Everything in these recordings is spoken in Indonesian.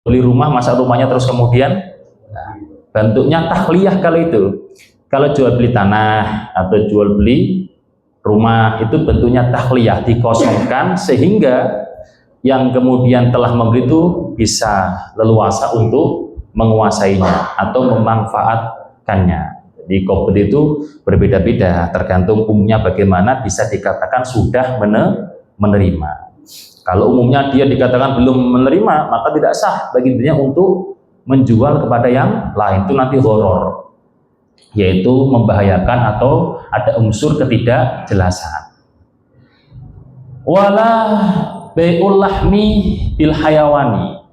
beli rumah, masa rumahnya terus kemudian bentuknya takliyah. Kalau jual beli tanah atau jual beli rumah itu bentuknya takliyah, dikosongkan sehingga yang kemudian telah membeli itu bisa leluasa untuk menguasainya atau memanfaatkannya. Jadi qobd itu berbeda-beda tergantung umumnya bagaimana, bisa dikatakan sudah menerima. Kalau umumnya dia dikatakan belum menerima, maka tidak sah bagi dirinya untuk menjual kepada yang lain, itu nanti horor, yaitu membahayakan atau ada unsur ketidakjelasan. Wala bai'ul lahmi bil hayawani,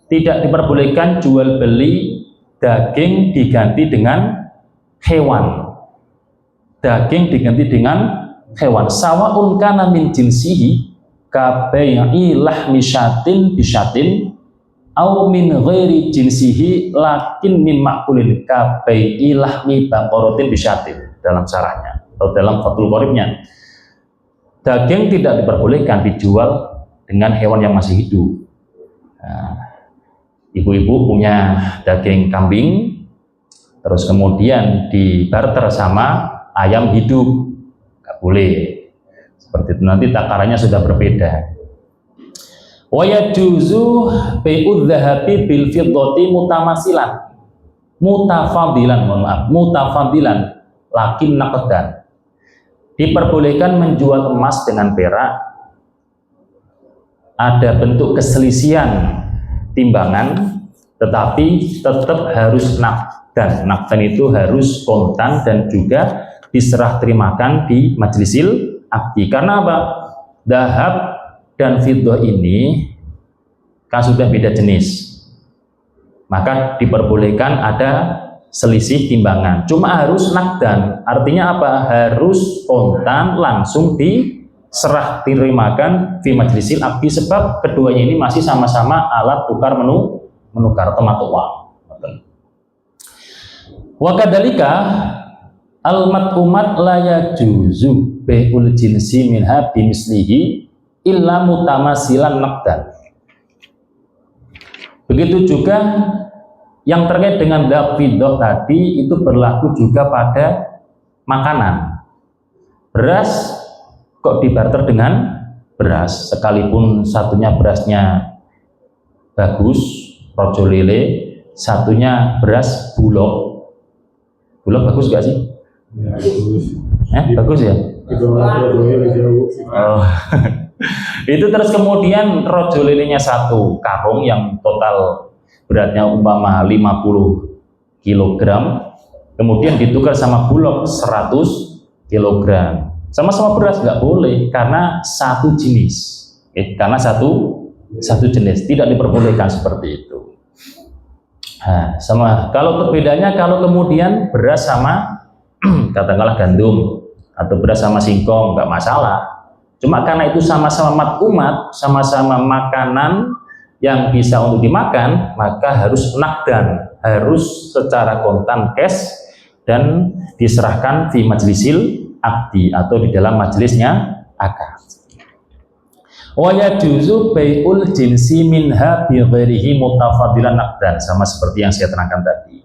tidak diperbolehkan jual beli daging diganti dengan hewan. Daging diganti dengan hewan. Sawaun kana min jinsihi ka bai'i lahmi syatin bisyatin au min ghairi jinsihi lakin min ma'kulin ka bai'i lahmi baqaratin bisyatin, dalam syarahnya atau dalam Fathul Qoribnya. Daging tidak diperbolehkan dijual dengan hewan yang masih hidup. Nah, ibu-ibu punya daging kambing terus kemudian dibarter sama ayam hidup, nggak boleh. Seperti itu, nanti takarannya sudah berbeda. Wa yajuzu bai'udz dzahabi bil fiddati mutafadilan lakin naqdan. Diperbolehkan menjual emas dengan perak, ada bentuk keselisihan timbangan tetapi tetap harus naqdan. Naqdan itu harus kontan dan juga diserah terimakan di majlisil akdi. Karena apa? Dahab dan fiddah ini kan sudah beda jenis, maka diperbolehkan ada selisih timbangan, cuma harus naqdan. Artinya apa? Harus kontan, langsung diserah terimakan di majlisil akdi, sebab keduanya ini masih sama-sama alat tukar menukar atau mata uang. Wa kadzalika al-mat'umat la yajuzu bai'ul jinsi minha bimislihi illa mutamasilan naqdan. Begitu juga yang terkait dengan dahab fiddah tadi itu berlaku juga pada makanan. Beras kok dibarter dengan beras, sekalipun satunya berasnya bagus, rojo lele, satunya beras bulog. Bulog bagus gak sih? Ya, bagus. Bagus ya? Oh. Itu terus kemudian rojo lelenya satu karung yang total beratnya umpama 50 kg, kemudian ditukar sama bulog 100 kg. Sama-sama beras nggak boleh karena satu jenis. Karena satu jenis tidak diperbolehkan seperti itu. Nah, sama kalau perbedaannya, kalau kemudian beras sama katakanlah gandum atau beras sama singkong nggak masalah. Cuma karena itu sama-sama mat'umat, sama-sama makanan yang bisa untuk dimakan, maka harus naqdan, harus secara kontan cash dan diserahkan di majlisil akdi atau di dalam majelisnya akad. Wa yajuzu bai'ul jinsi minha bi ghairihi mutafadilan naqdan, sama seperti yang saya terangkan tadi.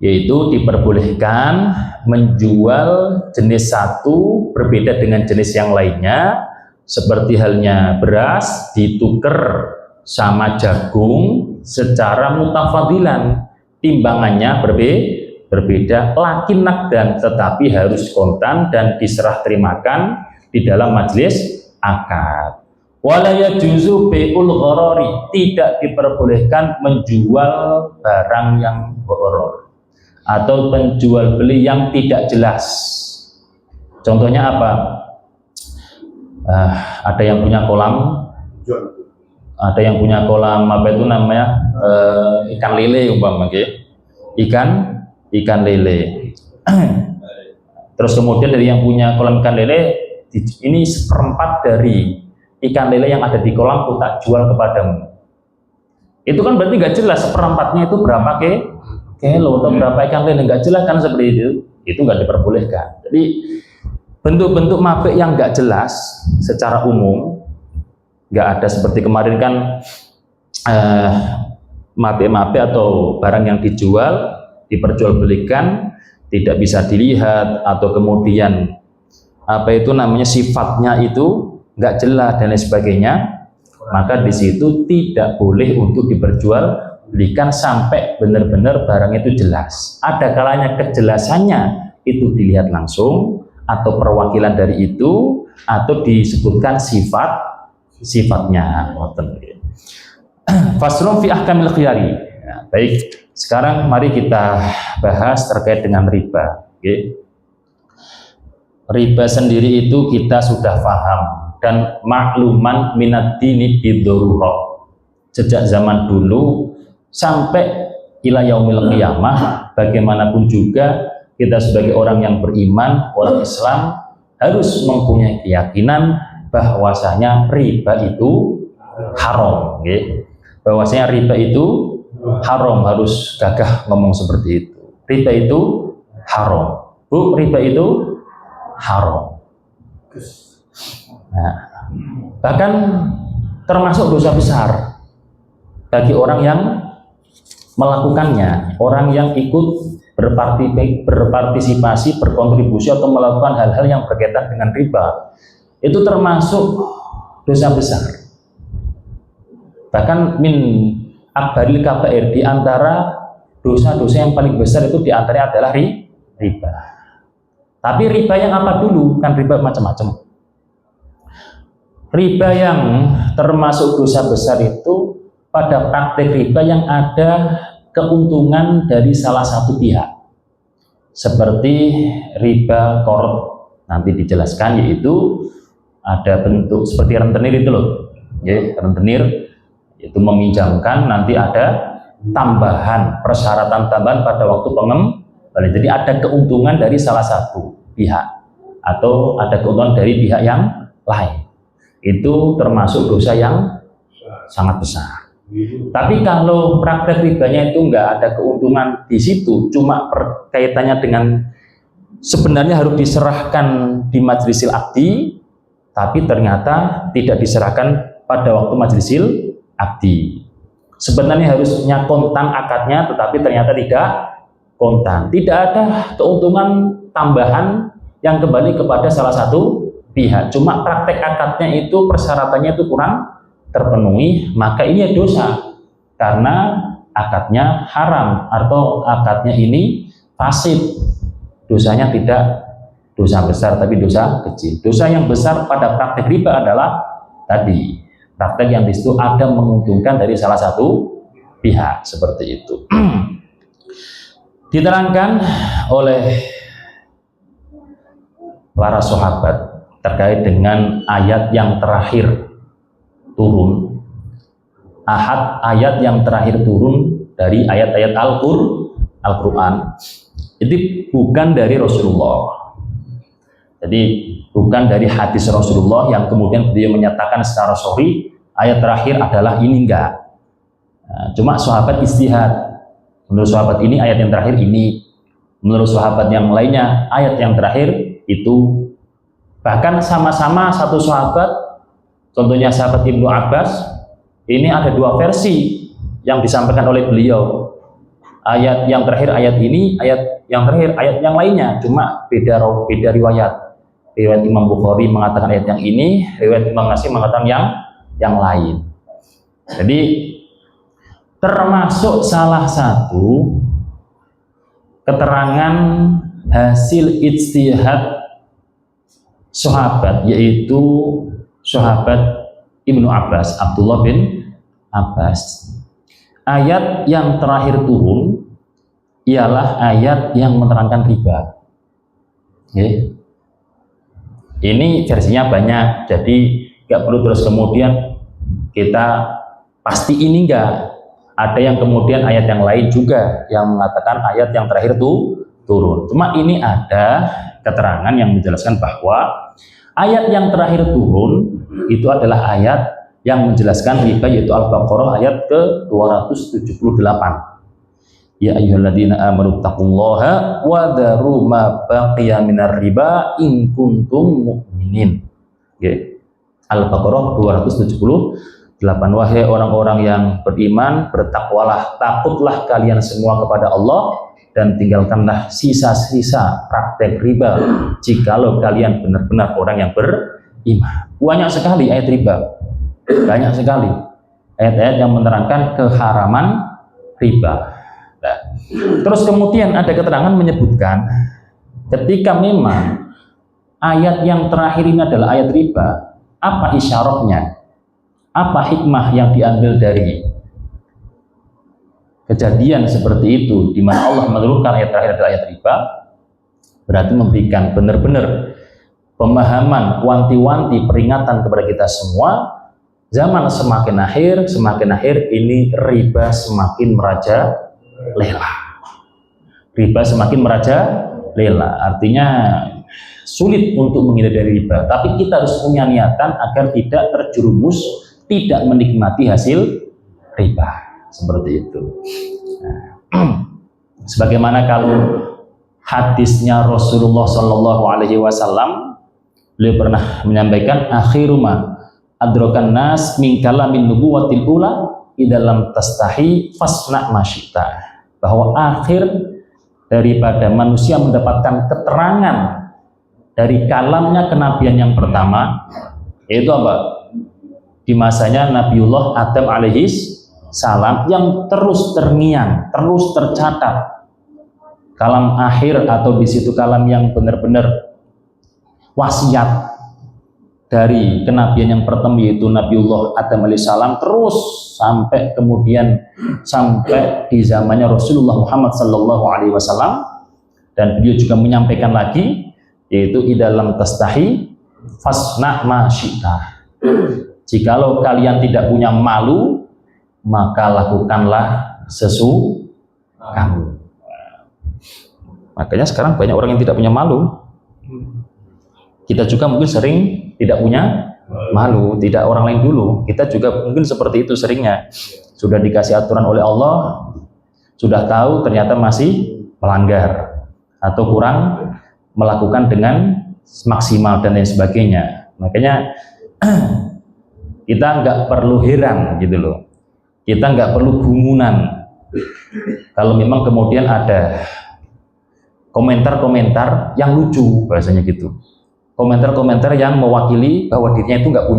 Yaitu diperbolehkan menjual jenis satu berbeda dengan jenis yang lainnya, seperti halnya beras ditukar sama jagung secara mutafadilan, timbangannya berbeda, lakin naqdan, tetapi harus kontan dan diserah terimakan di dalam majelis akad. Wala yajuzu bai'ul gharari, tidak diperbolehkan menjual barang yang gharar atau penjual beli yang tidak jelas. Contohnya apa? Ada yang punya kolam, apa itu namanya, ikan lele umpama, ikan lele. Terus kemudian dari yang punya kolam ikan lele, ini seperempat dari ikan lele yang ada di kolam aku tak jual kepadamu. Itu kan berarti nggak jelas seperempatnya itu berapa kilo atau berapa ikan lele, nggak jelas kan seperti itu nggak diperbolehkan. Jadi bentuk-bentuk mabek yang nggak jelas secara umum, nggak ada seperti kemarin kan mape-mape atau barang yang dijual diperjualbelikan tidak bisa dilihat, atau kemudian sifatnya itu nggak jelas dan lain sebagainya, maka di situ tidak boleh untuk diperjualbelikan sampai benar-benar barang itu jelas. Ada kalanya kejelasannya itu dilihat langsung, atau perwakilan dari itu, atau disebutkan sifatnya. Faslun fi ahkamil khiyari. Ya, baik, sekarang mari kita bahas terkait dengan riba. Riba sendiri itu kita sudah paham dan makluman minad dini bidururah. Sejak zaman dulu sampai ila yaumil qiyamah, bagaimanapun juga kita sebagai orang yang beriman, orang Islam harus mempunyai keyakinan bahwasanya riba itu haram. Bahwasanya riba itu haram, harus gagah ngomong seperti itu. Riba itu haram. Bu, riba itu haram. Nah, bahkan termasuk dosa besar bagi orang yang melakukannya, orang yang ikut berpartisipasi, berkontribusi atau melakukan hal-hal yang berkaitan dengan riba. Itu termasuk dosa besar. Bahkan min akbaril kabair, di antara dosa-dosa yang paling besar itu di antaranya adalah riba. Tapi riba yang apa dulu? Kan riba macam-macam. Riba yang termasuk dosa besar itu pada praktek riba yang ada keuntungan dari salah satu pihak. Seperti riba qard, nanti dijelaskan, yaitu ada bentuk seperti rentenir itu loh. Rentenir itu meminjamkan, nanti ada tambahan, persyaratan tambahan pada waktu pengembalian. Jadi ada keuntungan dari salah satu pihak atau ada keuntungan dari pihak yang lain. Itu termasuk dosa yang sangat besar. Tapi kalau praktek ribanya itu enggak ada keuntungan di situ, cuma kaitannya dengan sebenarnya harus diserahkan di majlisil akdi, tapi ternyata tidak diserahkan pada waktu majlisil akdi. Sebenarnya harusnya kontan akadnya, tetapi ternyata tidak kontan. Tidak ada keuntungan tambahan yang kembali kepada salah satu pihak. Cuma praktek akadnya itu persyaratannya itu kurang terpenuhi, maka ini dosa karena akadnya haram atau akadnya ini fasid. Dosanya tidak dosa besar tapi dosa kecil. Dosa yang besar pada praktek riba adalah tadi praktek yang disitu ada menguntungkan dari salah satu pihak, seperti itu. Diterangkan oleh para sahabat terkait dengan ayat yang terakhir turun, ayat yang terakhir turun dari ayat-ayat Al-Quran. Jadi bukan dari Rasulullah. Jadi bukan dari hadis Rasulullah yang kemudian beliau menyatakan secara sahih ayat terakhir adalah ini, enggak. Nah, cuma sahabat istihad. Menurut sahabat ini ayat yang terakhir ini. Menurut sahabat yang lainnya ayat yang terakhir itu. Bahkan sama-sama satu sahabat, contohnya sahabat Ibnu Abbas, ini ada dua versi yang disampaikan oleh beliau. Ayat yang terakhir ayat ini, ayat yang terakhir ayat yang lainnya, cuma beda riwayat. Riwayat Imam Bukhari mengatakan ayat yang ini, riwayat Imam Nasai mengatakan yang lain. Jadi termasuk salah satu keterangan hasil ijtihad sahabat, yaitu sahabat Ibnu Abbas, Abdullah bin Abbas. Ayat yang terakhir turun ialah ayat yang menerangkan riba. Ini versinya banyak, jadi nggak perlu terus kemudian kita pasti ini enggak. Ada yang kemudian ayat yang lain juga yang mengatakan ayat yang terakhir itu turun. Cuma ini ada keterangan yang menjelaskan bahwa ayat yang terakhir turun itu adalah ayat yang menjelaskan riba, yaitu Al-Baqarah ayat ke-278. Ya ayyuhalladzina amanu taqullaha wa dharu ma baqiya minar riba in kuntum mu'minin. Al-Baqarah 278. Wahai orang-orang yang beriman, bertakwalah, takutlah kalian semua kepada Allah, dan tinggalkanlah sisa-sisa praktek riba jikalau kalian benar-benar orang yang beriman. Banyak sekali ayat riba, banyak sekali ayat-ayat yang menerangkan keharaman riba. Nah, terus kemudian ada keterangan menyebutkan ketika memang ayat yang terakhir ini adalah ayat riba, apa isyaratnya, apa hikmah yang diambil dari kejadian seperti itu, di mana Allah menurunkan ayat terakhir adalah ayat riba, berarti memberikan benar-benar pemahaman, wanti-wanti, peringatan kepada kita semua. Zaman semakin akhir ini riba semakin merajalela. Riba semakin merajalela, artinya sulit untuk menghindari dari riba, tapi kita harus punya niatan agar tidak terjerumus, tidak menikmati hasil riba, seperti itu. Nah, sebagaimana kalau hadisnya Rasulullah Shallallahu Alaihi Wasallam, beliau pernah menyampaikan, akhiruma adrokan nas min kalamin nubuwatil ula idalam tastahi fasna masyita, bahwa akhir daripada manusia mendapatkan keterangan dari kalamnya kenabian yang pertama, yaitu apa? Di masanya Nabiullah Adam alaihi salam, yang terus terngiang, terus tercatat kalam akhir, atau di situ kalam yang benar-benar wasiat dari kenabian yang pertama, yaitu Nabiullah Adam alaihissalam, terus sampai kemudian sampai di zamannya Rasulullah Muhammad sallallahu alaihi wasallam, dan beliau juga menyampaikan lagi, yaitu idalam tastahi fasna ma syi'ta, jikalau kalian tidak punya malu, maka lakukanlah sesukamu. Makanya sekarang banyak orang yang tidak punya malu. Kita juga mungkin sering tidak punya malu, tidak orang lain dulu. Kita juga mungkin seperti itu seringnya. Sudah dikasih aturan oleh Allah, sudah tahu ternyata masih melanggar atau kurang melakukan dengan maksimal dan lain sebagainya. Makanya kita nggak perlu heran gitu loh. Kita nggak perlu gumunan kalau memang kemudian ada komentar-komentar yang lucu, bahasanya gitu. Komentar-komentar yang mewakili bahwa dirinya itu nggak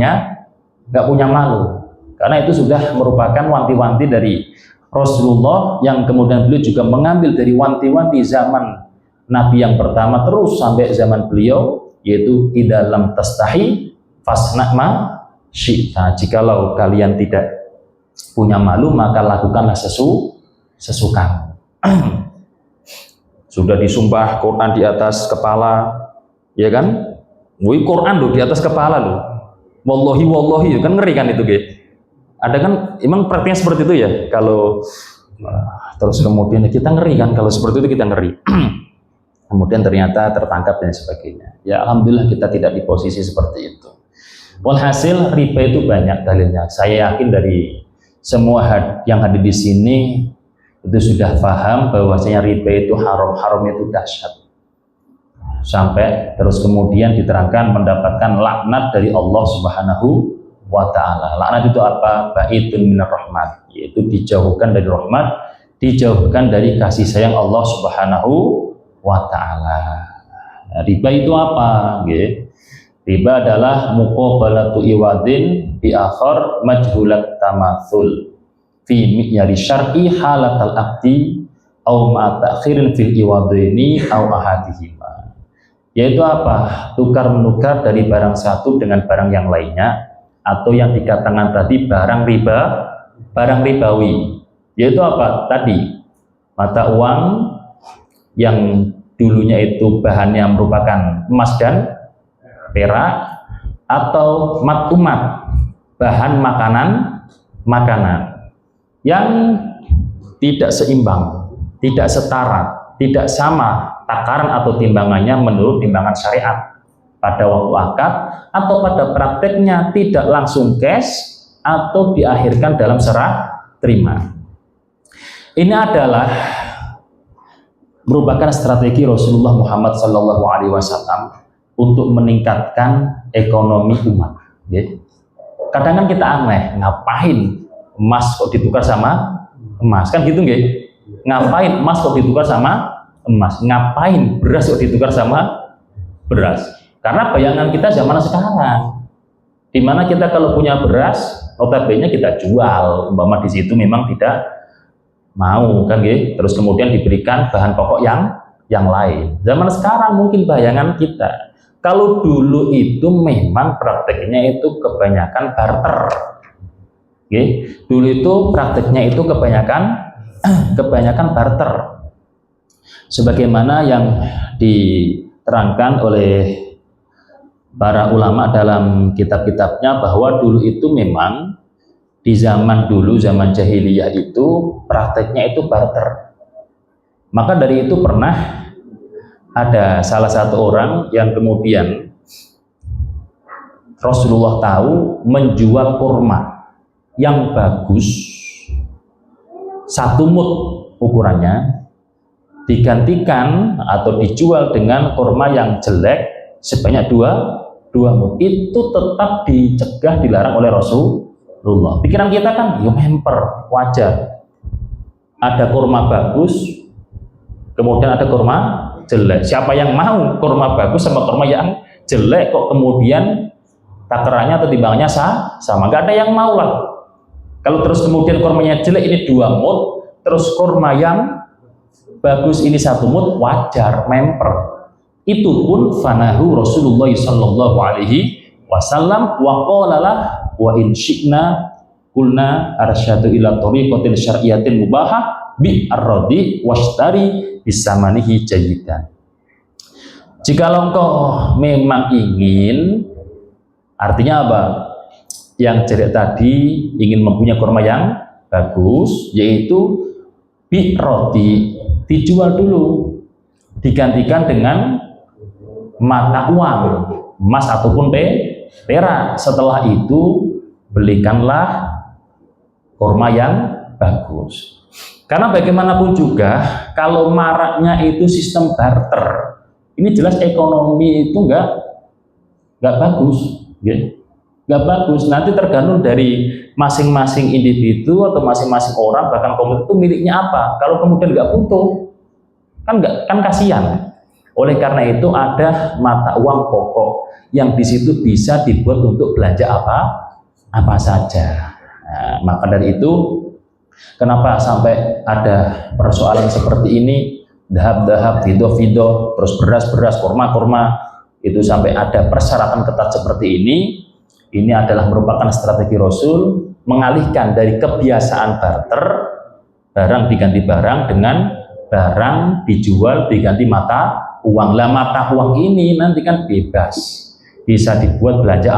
punya malu, karena itu sudah merupakan wanti-wanti dari Rasulullah, yang kemudian beliau juga mengambil dari wanti-wanti zaman Nabi yang pertama terus sampai zaman beliau, yaitu idalam tastahi fasna ma syi'ta, jikalau kalian tidak punya malu maka lakukanlah sesukamu. Sudah disumpah Quran di atas kepala, ya kan? Wih, Quran loh di atas kepala loh. Wallahi, kan ngeri kan itu, gitu. Ada kan, emang praktiknya seperti itu ya. Kalau terus kemudian kita ngeri kan, kalau seperti itu kita ngeri. Kemudian ternyata tertangkap dan sebagainya. Ya alhamdulillah kita tidak di posisi seperti itu. Walhasil riba itu banyak dalilnya. Saya yakin dari semua yang hadir di sini itu sudah paham bahwasanya riba itu haram itu dahsyat. Sampai terus kemudian diterangkan mendapatkan laknat dari Allah Subhanahu wa ta'ala. Laknat itu apa? Ba'idun minar rahmat, yaitu dijauhkan dari rahmat, dijauhkan dari kasih sayang Allah Subhanahu wa ta'ala. Nah, riba itu apa? Riba adalah muqabalatu iwadin bi akhar majhulat tamatsul fi mi'yari syar'i halatal aqdi au ma ta'khirin fil iwadaini au ahadihima. Yaitu apa? Tukar menukar dari barang satu dengan barang yang lainnya, atau yang dikatakan tadi barang ribawi. Yaitu apa? Tadi mata uang yang dulunya itu bahannya merupakan emas dan perak, atau matumat, bahan makanan yang tidak seimbang, tidak setara, tidak sama takaran atau timbangannya menurut timbangan syariat pada waktu akad, atau pada prakteknya tidak langsung cash atau diakhirkan dalam serah terima. Ini adalah merupakan strategi Rasulullah Muhammad SAW untuk meningkatkan ekonomi umat. kadang kan kita aneh, ngapain emas kok ditukar sama emas, kan gitu nggih? Ngapain emas kok ditukar sama emas? Ngapain beras kok ditukar sama beras? Karena bayangan kita zaman sekarang, dimana kita kalau punya beras, notabene kita jual, umpama di situ memang tidak mau, kan gitu. Terus kemudian diberikan bahan pokok yang lain. Zaman sekarang mungkin bayangan kita, kalau dulu itu memang prakteknya itu kebanyakan barter. Oke, dulu itu prakteknya itu kebanyakan barter. Sebagaimana yang diterangkan oleh para ulama dalam kitab-kitabnya, bahwa dulu itu memang di zaman dulu, zaman jahiliyah itu prakteknya itu barter. Maka dari itu pernah ada salah satu orang yang kemudian Rasulullah tahu menjual kurma yang bagus, 1 mud ukurannya, digantikan atau dijual dengan kurma yang jelek sebanyak 2 mud. Itu tetap dicegah, dilarang oleh Rasulullah. Pikiran kita kan, ya memper, wajar. Ada kurma bagus, kemudian ada kurma jelek. Siapa yang mau kurma bagus sama kurma yang jelek kok kemudian takarannya atau timbangannya sama? Nggak ada yang mau lah. Kalau terus kemudian kurmanya jelek ini 2 mud, terus kurma yang bagus ini 1 mud, wajar, memper. Itu pun fanahu Rasulullah sallallahu alaihi wasallam wa qalalah wa in syi'na qulna arsyadu ila tariqatin syar'iyyatin mubahah bi ar-radi washtari bisamanihi jayidan. Jika engkau memang ingin, artinya apa? Yang jelek tadi ingin mempunyai kurma yang bagus, yaitu bi rodi, dijual dulu, digantikan dengan mata uang, emas ataupun perak. Setelah itu belikanlah kurma yang bagus. Karena bagaimanapun juga kalau maraknya itu sistem barter, ini jelas ekonomi itu nggak bagus, ya. Nggak bagus. Nanti tergantung dari masing-masing individu atau masing-masing orang, bahkan komunitas itu miliknya apa. Kalau kemudian nggak butuh, kan kasihan. Oleh karena itu ada mata uang pokok yang di situ bisa dibuat untuk belanja apa saja. Nah, maka dari itu kenapa sampai ada persoalan seperti ini, dahab, fido, terus beras, kurma, itu sampai ada persyaratan ketat seperti ini. Ini adalah merupakan strategi Rasul mengalihkan dari kebiasaan barter, barang diganti barang, dengan barang dijual diganti mata uang. Lah mata uang ini nanti kan bebas, bisa dibuat belanja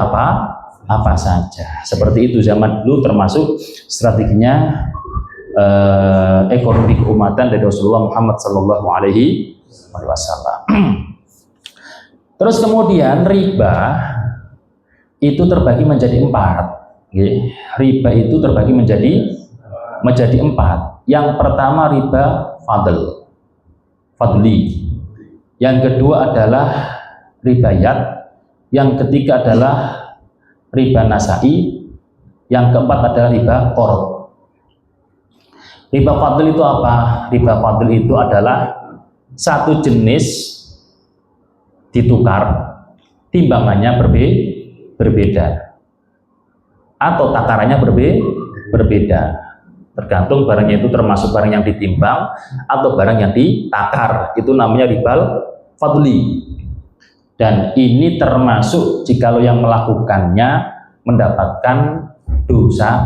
apa saja. Seperti itu zaman dulu, termasuk strateginya ekonomi keumatan dari Rasulullah Muhammad Sallallahu Alaihi Wasallam. Terus kemudian riba itu terbagi menjadi 4. Riba itu terbagi menjadi 4. Yang pertama riba fadli. Yang kedua adalah ribayat. Yang ketiga adalah riba nasai. Yang keempat adalah riba qard. Riba fadl itu apa? Riba fadl itu adalah satu jenis ditukar, timbangannya berbeda atau takarannya berbeda. Tergantung barangnya itu termasuk barang yang ditimbang atau barang yang ditakar. Itu namanya riba fadli. Dan ini termasuk jikalau yang melakukannya mendapatkan dosa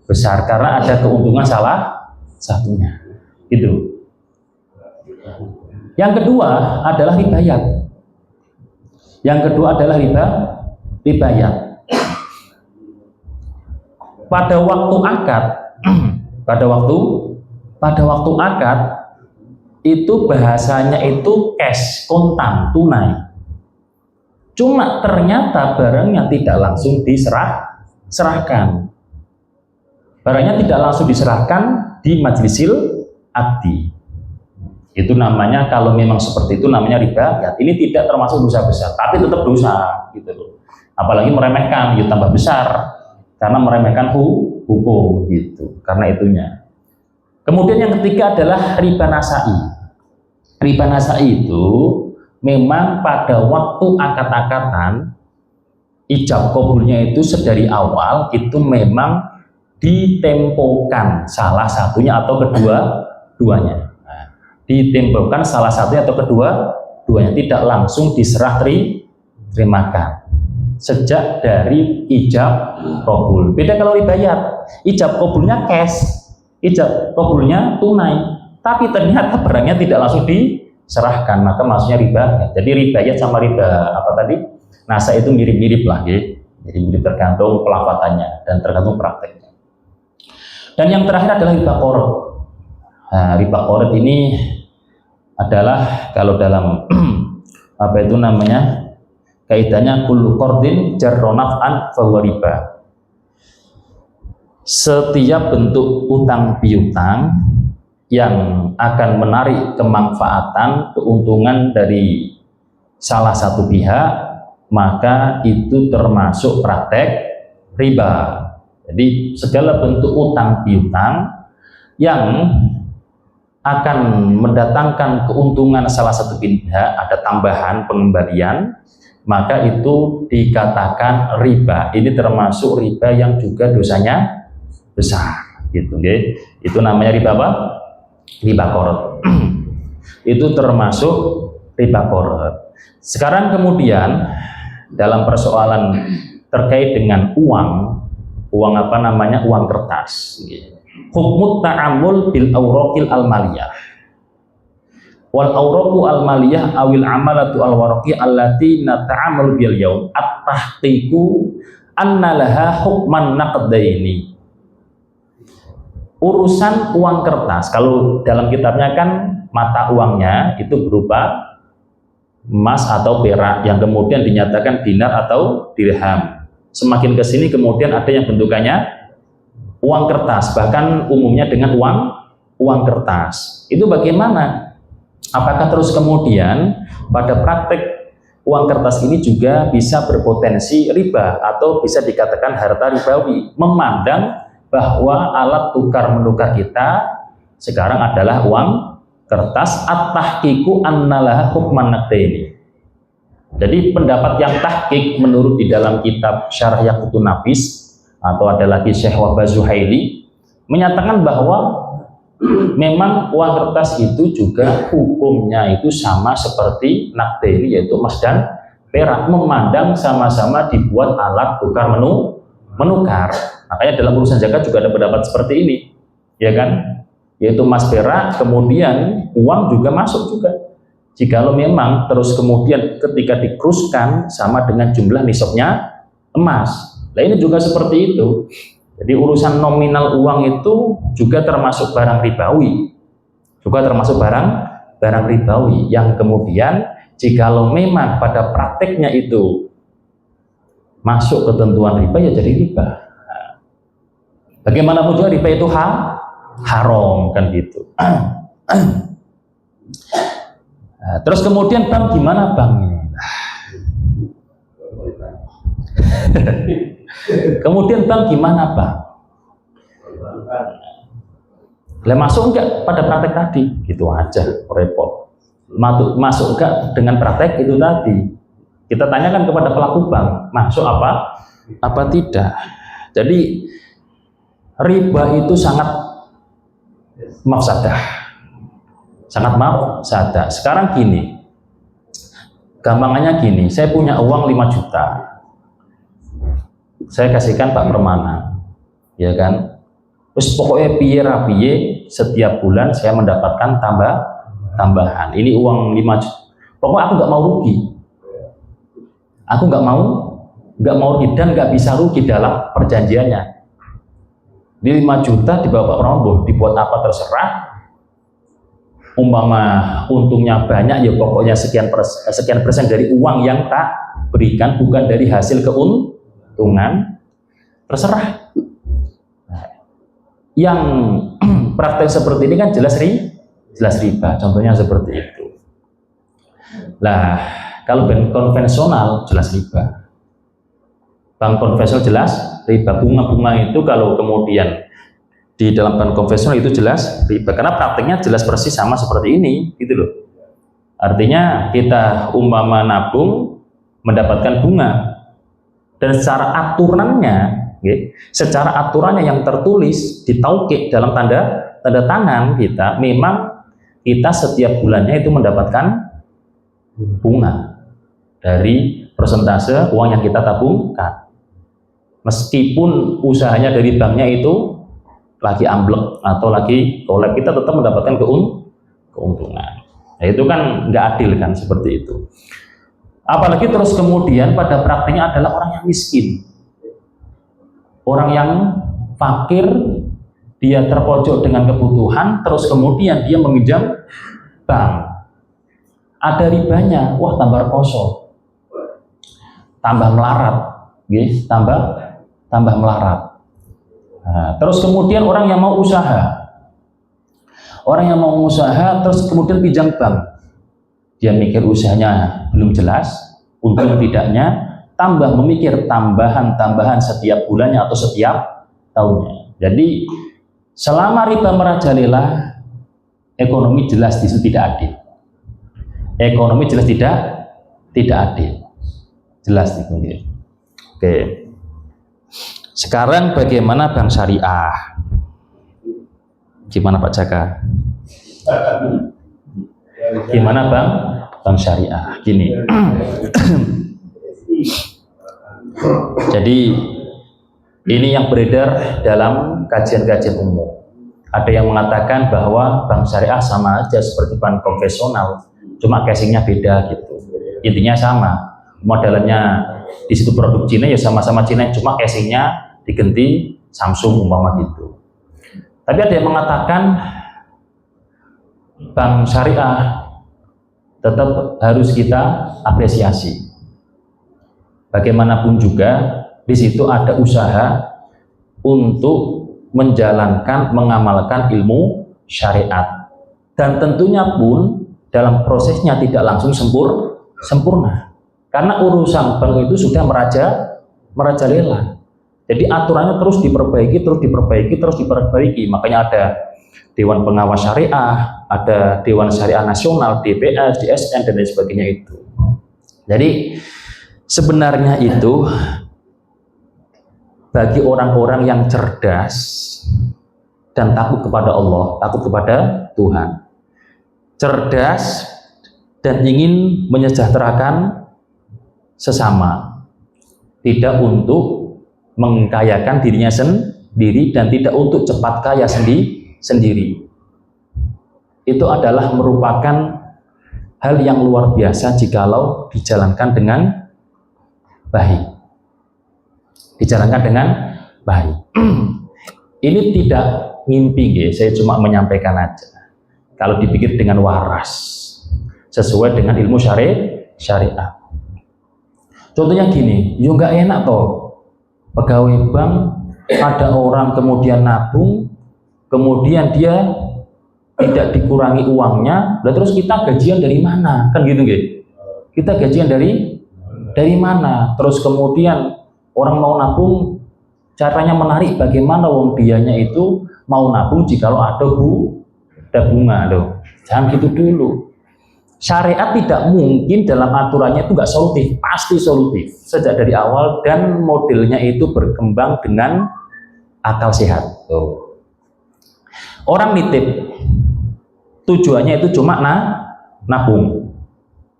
besar karena ada keuntungan salah satunya. Itu. Yang kedua adalah ribayat. Ribayat. Pada waktu akad, pada waktu akad itu bahasanya itu cash, kontan, tunai. Cuma ternyata barangnya tidak langsung diserahkan. Barangnya tidak langsung diserahkan di majlisil akdi. Itu namanya, kalau memang seperti itu namanya riba. Ya, ini tidak termasuk dosa besar, tapi tetap dosa gitu loh. Apalagi meremehkan, ya tambah besar. karena meremehkan hukum gitu, karena itunya. Kemudian yang ketiga adalah riba nasai. Riba nasai itu memang pada waktu akad-akatan ijab kabulnya itu sedari awal itu memang ditempokan salah satunya atau kedua-duanya. Nah, ditempokan salah satunya atau kedua-duanya, tidak langsung diserah terimakan sejak dari ijab kabul. Beda kalau ribayat, ijab kabulnya cash, ijab kabulnya tunai, tapi ternyata barangnya tidak langsung diserahkan, maka maksudnya riba. Jadi ribayat sama riba apa tadi? Nasa itu mirip-mirip lah, mirip-mirip tergantung pelafatannya dan tergantung prakteknya. Dan yang terakhir adalah riba qorot. Nah, riba qorot ini adalah kalau dalam apa itu namanya kaidahnya kullu qardin jarra naf'an fahuwa riba. Setiap bentuk utang piutang yang akan menarik kemanfaatan, keuntungan dari salah satu pihak, maka itu termasuk praktek riba. Jadi segala bentuk utang piutang yang akan mendatangkan keuntungan salah satu pihak, ada tambahan pengembalian, maka itu dikatakan riba. Ini termasuk riba yang juga dosanya besar, gitu, okay? Itu namanya riba apa? Riba qorot. Itu termasuk riba qorot. Sekarang kemudian dalam persoalan terkait dengan uang apa namanya, uang kertas. Hukmut ta'amul bil awraqil al-maliyah. Wal awraqu al-maliyah awil amalatu al-waraqi allati nata'amul bil yaum at-tahqiqu anna laha hukman naqdaini. Urusan uang kertas, kalau dalam kitabnya kan mata uangnya itu berupa emas atau perak yang kemudian dinyatakan dinar atau dirham. Semakin ke sini kemudian ada yang bentukannya uang kertas, bahkan umumnya dengan uang kertas. Itu bagaimana? Apakah terus kemudian pada praktek uang kertas ini juga bisa berpotensi riba atau bisa dikatakan harta ribawi, memandang bahwa alat tukar menukar kita sekarang adalah uang kertas, at-tahqiqu annalaha hukman naqdaini. Jadi pendapat yang tahqiq menurut di dalam kitab Syarah Yaqutun Nafis, atau ada lagi Syekh Wahbah Zuhaili, menyatakan bahwa memang uang kertas itu juga hukumnya itu sama seperti naqdaini, yaitu emas dan perak, memandang sama-sama dibuat alat tukar menukar. Makanya dalam urusan zakat juga ada pendapat seperti ini, ya kan? Yaitu emas perak, kemudian uang juga masuk juga. Jikalau memang terus kemudian ketika dikruskan sama dengan jumlah nisabnya emas. Nah ini juga seperti itu. Jadi urusan nominal uang itu juga termasuk barang ribawi. Juga termasuk barang ribawi yang kemudian jikalau memang pada prakteknya itu masuk ketentuan riba, ya jadi riba. Bagaimanapun juga riba itu haram, kan gitu. Nah, terus kemudian bank gimana bank ini? Kemudian bank gimana bank? Lah masuk enggak pada praktek tadi? Gitu aja, repot. Masuk enggak dengan praktek itu tadi? Kita tanyakan kepada pelaku bank, masuk apa? Apa tidak? Jadi riba itu sangat mafsadah. Sangat mafsadah. Sekarang gini, gampangannya gini, saya punya uang 5 juta, saya kasihkan Pak Permana, ya kan? Terus pokoknya piye setiap bulan saya mendapatkan tambahan. Ini uang 5 juta. Pokoknya aku nggak mau rugi. Aku nggak mau rugi dan nggak bisa rugi dalam perjanjiannya. Ini 5 juta dibawa Pak Prabowo, dibuat apa terserah. Umpama untungnya banyak, ya pokoknya sekian persen dari uang yang tak berikan, bukan dari hasil keuntungan, terserah. Yang praktek seperti ini kan jelas riba, contohnya seperti itu. Nah, kalau bank konvensional jelas riba. Bank konvensional jelas riba. Bunga-bunga itu kalau kemudian di dalam bank konvensional itu jelas riba, karena prakteknya jelas persis sama seperti ini, gitu loh. Artinya kita umpama nabung mendapatkan bunga, dan secara aturannya yang tertulis di taukik dalam tanda tangan kita, memang kita setiap bulannya itu mendapatkan bunga dari persentase uang yang kita tabungkan, meskipun usahanya dari banknya itu lagi amblek atau lagi kolab, kita tetap mendapatkan keuntungan. Nah, itu kan nggak adil kan, seperti itu. Apalagi terus kemudian pada praktiknya adalah orang yang miskin, orang yang fakir, dia terpojok dengan kebutuhan, terus kemudian dia meminjam bank. Ada ribanya, wah tambah kosong, tambah melarat, tambah melarat. Nah, terus kemudian orang yang mau usaha, terus kemudian pinjam bank, dia mikir usahanya belum jelas, untung tidaknya, tambah memikir tambahan setiap bulannya atau setiap tahunnya. Jadi selama riba merajalela, ekonomi jelas di situ tidak adil. Ekonomi jelas tidak adil, jelas nih. Oke. Sekarang bagaimana bank syariah? Gimana Pak Jaka? Gimana bank syariah? Gini. Jadi ini yang beredar dalam kajian-kajian umum. Ada yang mengatakan bahwa bank syariah sama aja seperti bank konvensional, cuma casingnya beda gitu. Intinya sama, modelannya di situ produk Cina ya sama-sama Cina, cuma casingnya diganti Samsung umpama gitu. Tapi ada yang mengatakan bank syariah tetap harus kita apresiasi. Bagaimanapun juga di situ ada usaha untuk menjalankan, mengamalkan ilmu syariat, dan tentunya pun dalam prosesnya tidak langsung sempurna, karena urusan bank itu sudah merajalela. Jadi aturannya terus diperbaiki. Makanya ada Dewan Pengawas Syariah, ada Dewan Syariah Nasional, DPS, DSN, dan lain sebagainya itu. Jadi sebenarnya itu bagi orang-orang yang cerdas dan takut kepada Allah, takut kepada Tuhan, cerdas dan ingin menyejahterakan sesama, tidak untuk mengkayakan dirinya sendiri dan tidak untuk cepat kaya sendiri. Itu adalah merupakan hal yang luar biasa jikalau dijalankan dengan baik. Ini tidak ngimpi, saya cuma menyampaikan aja. Kalau dipikir dengan waras, sesuai dengan ilmu syariah. Contohnya gini, yo nggak enak toh. Pegawai bank, ada orang kemudian nabung, kemudian dia tidak dikurangi uangnya, lalu terus kita gajian dari mana? Kan gitu nggih? Kita gajian dari mana? Terus kemudian orang mau nabung, caranya menarik bagaimana wong biayanya itu mau nabung jikalau ada bunga loh. Jangan gitu dulu. Syariat tidak mungkin dalam aturannya itu nggak solutif, pasti solutif sejak dari awal, dan modelnya itu berkembang dengan akal sehat. Orang nitip, tujuannya itu cuma nabung.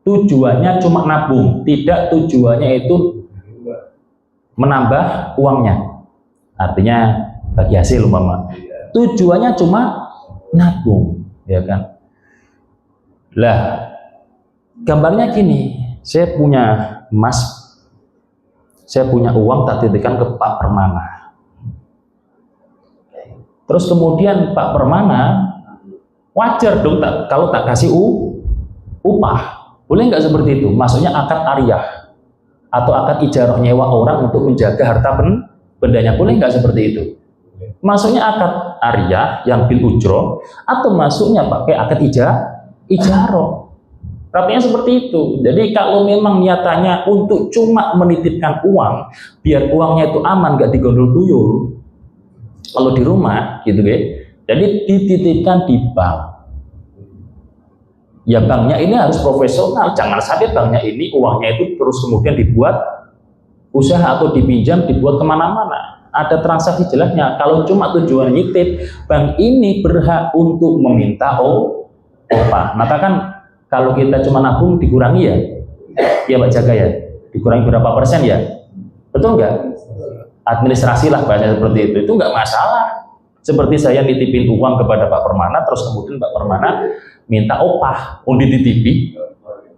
Tujuannya cuma nabung, tidak tujuannya itu menambah uangnya. Artinya bagi hasil umpama. Tujuannya cuma nabung, ya kan? Lah, gambarnya gini, saya punya emas, saya punya uang, tak titipkan ke Pak Permana. Terus kemudian Pak Permana, wajar dong kalau tak kasih upah. Boleh nggak seperti itu? Maksudnya akad ariyah atau akad ijarah nyewa orang untuk menjaga harta bendanya, boleh nggak seperti itu? Maksudnya akad ariyah yang bil ujroh, atau masuknya pakai akad ijarah. Artinya seperti itu. Jadi kalau memang niatannya untuk cuma menitipkan uang, biar uangnya itu aman, gak digondol tuyul, kalau di rumah gitu ya, jadi dititipkan di bank. Ya banknya ini harus profesional, jangan sampai banknya ini uangnya itu terus kemudian dibuat usaha atau dipinjam, dibuat kemana-mana. Ada transaksi jelasnya. Kalau cuma tujuan nitip, bank ini berhak untuk meminta upah. Maka kan kalau kita cuma nabung dikurangi ya Pak Jaga ya, dikurangi berapa persen ya, betul nggak? Administrasi lah bahasa seperti itu nggak masalah. Seperti saya nitipin uang kepada Pak Permana, terus kemudian Pak Permana minta upah untuk dititipi,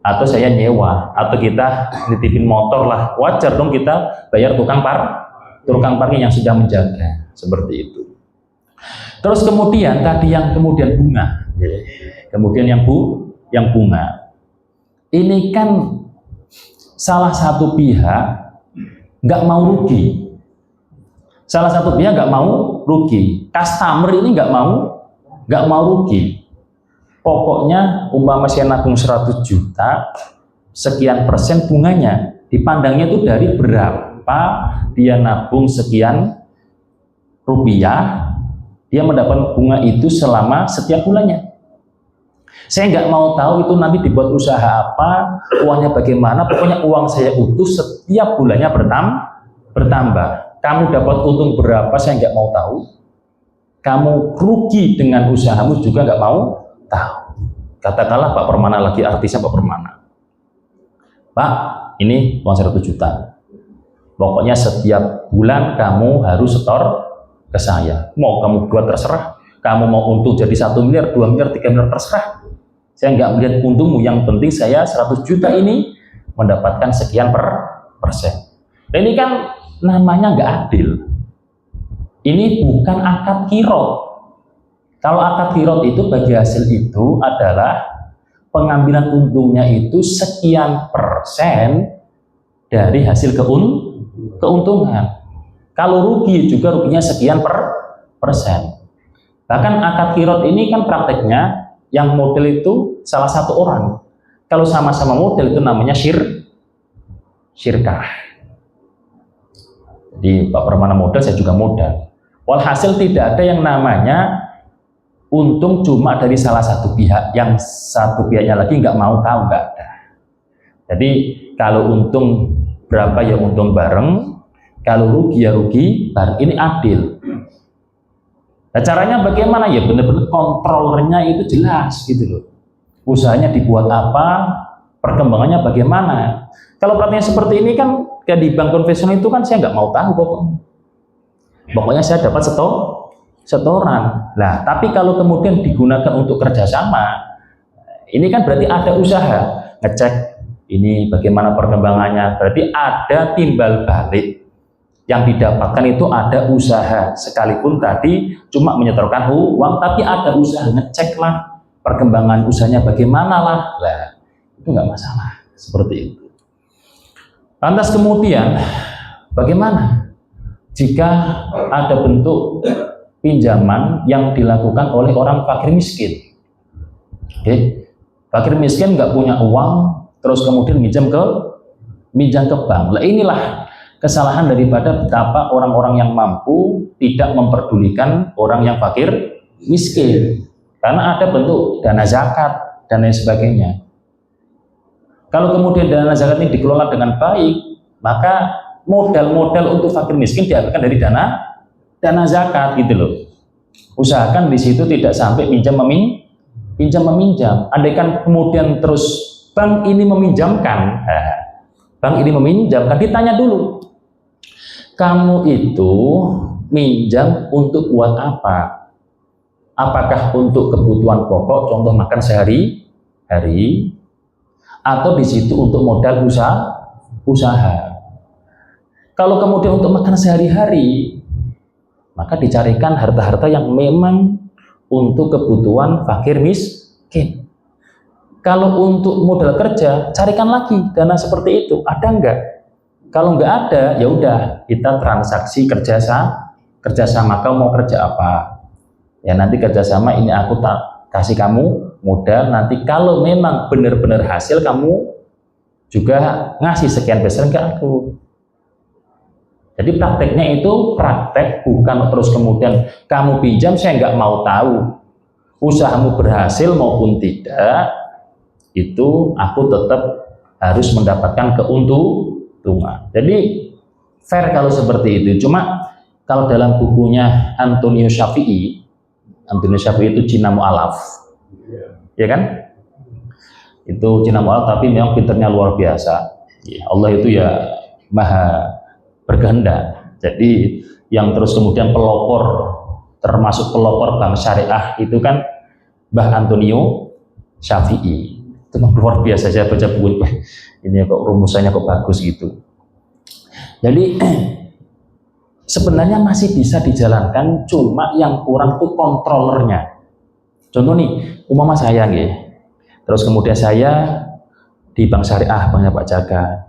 atau saya nyewa, atau kita nitipin motor lah, wajar dong kita bayar tukang parkir yang sudah menjaga, seperti itu. Terus kemudian tadi yang kemudian bunga, kemudian yang bunga, ini kan salah satu pihak nggak mau rugi. Salah satu pihak nggak mau rugi. Customer ini nggak mau rugi. Pokoknya umpama saya nabung 100 juta, sekian persen bunganya. Dipandangnya itu dari berapa dia nabung sekian rupiah, dia mendapat bunga itu selama setiap bulannya. Saya nggak mau tahu itu nanti dibuat usaha apa, uangnya bagaimana, pokoknya uang saya utuh setiap bulannya bertambah. Kamu dapat untung berapa saya nggak mau tahu, kamu rugi dengan usahamu juga nggak mau tahu. Katakanlah Pak Permana lagi artisnya Pak Permana, Pak ini uang 100 juta, pokoknya setiap bulan kamu harus setor ke saya, mau kamu buat terserah, kamu mau untung jadi 1 miliar, 2 miliar, 3 miliar terserah, saya nggak melihat untungmu, yang penting saya 100 juta ini mendapatkan sekian persen. Dan ini kan namanya nggak adil. Ini bukan akad kirot. Kalau akad kirot itu bagi hasil itu adalah pengambilan untungnya itu sekian persen dari hasil keuntungan. Kalau rugi juga ruginya sekian persen. Bahkan akad kirot ini kan prakteknya yang model itu salah satu orang. Kalau sama-sama model itu namanya syirkah. Di Pak Permana modal, saya juga modal. Walhasil tidak ada yang namanya untung cuma dari salah satu pihak, yang satu pihaknya lagi nggak mau tahu, nggak ada. Jadi kalau untung berapa ya untung bareng, kalau rugi ya rugi bareng. Ini adil. Nah, caranya bagaimana? Ya benar-benar kontrolernya itu jelas gitu loh. Usahanya dibuat apa, perkembangannya bagaimana. Kalau praktiknya seperti ini kan kayak di bank konvensional itu kan saya nggak mau tahu pokoknya saya dapat setoran. Nah, tapi kalau kemudian digunakan untuk kerjasama, ini kan berarti ada usaha ngecek ini bagaimana perkembangannya, berarti ada timbal balik yang didapatkan, itu ada usaha, sekalipun tadi cuma menyetorkan uang, tapi ada usaha, ngecek lah perkembangan usahanya bagaimana lah, itu nggak masalah seperti itu. Lantas kemudian bagaimana jika ada bentuk pinjaman yang dilakukan oleh orang fakir miskin? Fakir miskin nggak punya uang, terus kemudian minjam ke bank. Lah inilah kesalahan daripada betapa orang-orang yang mampu tidak memperdulikan orang yang fakir miskin, karena ada bentuk dana zakat dan lain sebagainya. Kalau kemudian dana zakat ini dikelola dengan baik, maka modal-modal untuk fakir miskin diambilkan dari dana zakat gitu loh. Usahakan di situ tidak sampai pinjam meminjam. Andaikan kemudian terus bank ini meminjamkan, ditanya dulu, kamu itu minjam untuk buat apa? Apakah untuk kebutuhan pokok, contoh makan sehari-hari, atau di situ untuk modal usaha. Kalau kemudian untuk makan sehari-hari, maka dicarikan harta-harta yang memang untuk kebutuhan fakir miskin. Kalau untuk modal kerja, carikan lagi dana seperti itu, ada enggak? Kalau enggak ada, ya udah kita transaksi kerjasama. Kau mau kerja apa? Ya nanti kerjasama ini aku kasih kamu modal, nanti kalau memang benar-benar hasil kamu juga ngasih sekian besar ke aku. Jadi prakteknya itu praktek bukan terus kemudian kamu pinjam saya nggak mau tahu usahamu berhasil maupun tidak, itu aku tetap harus mendapatkan keuntungan. Jadi fair kalau seperti itu. Cuma kalau dalam bukunya Antonio Shafii itu Cina Mu'alaf, ya kan? Itu Cina Mu'alaf, tapi memang pinternya luar biasa. Allah itu ya maha berkehendak. Jadi yang terus kemudian pelopor, termasuk pelopor bank syariah itu kan Mbah Antonio Shafii. Itu luar biasa, saya baca buku ini kok rumusannya kok bagus gitu. Jadi sebenarnya masih bisa dijalankan, cuma yang kurang tuh kontrolernya. Contoh nih, umpama saya nggih. Terus kemudian saya di bank syariah, banknya Pak Jaga,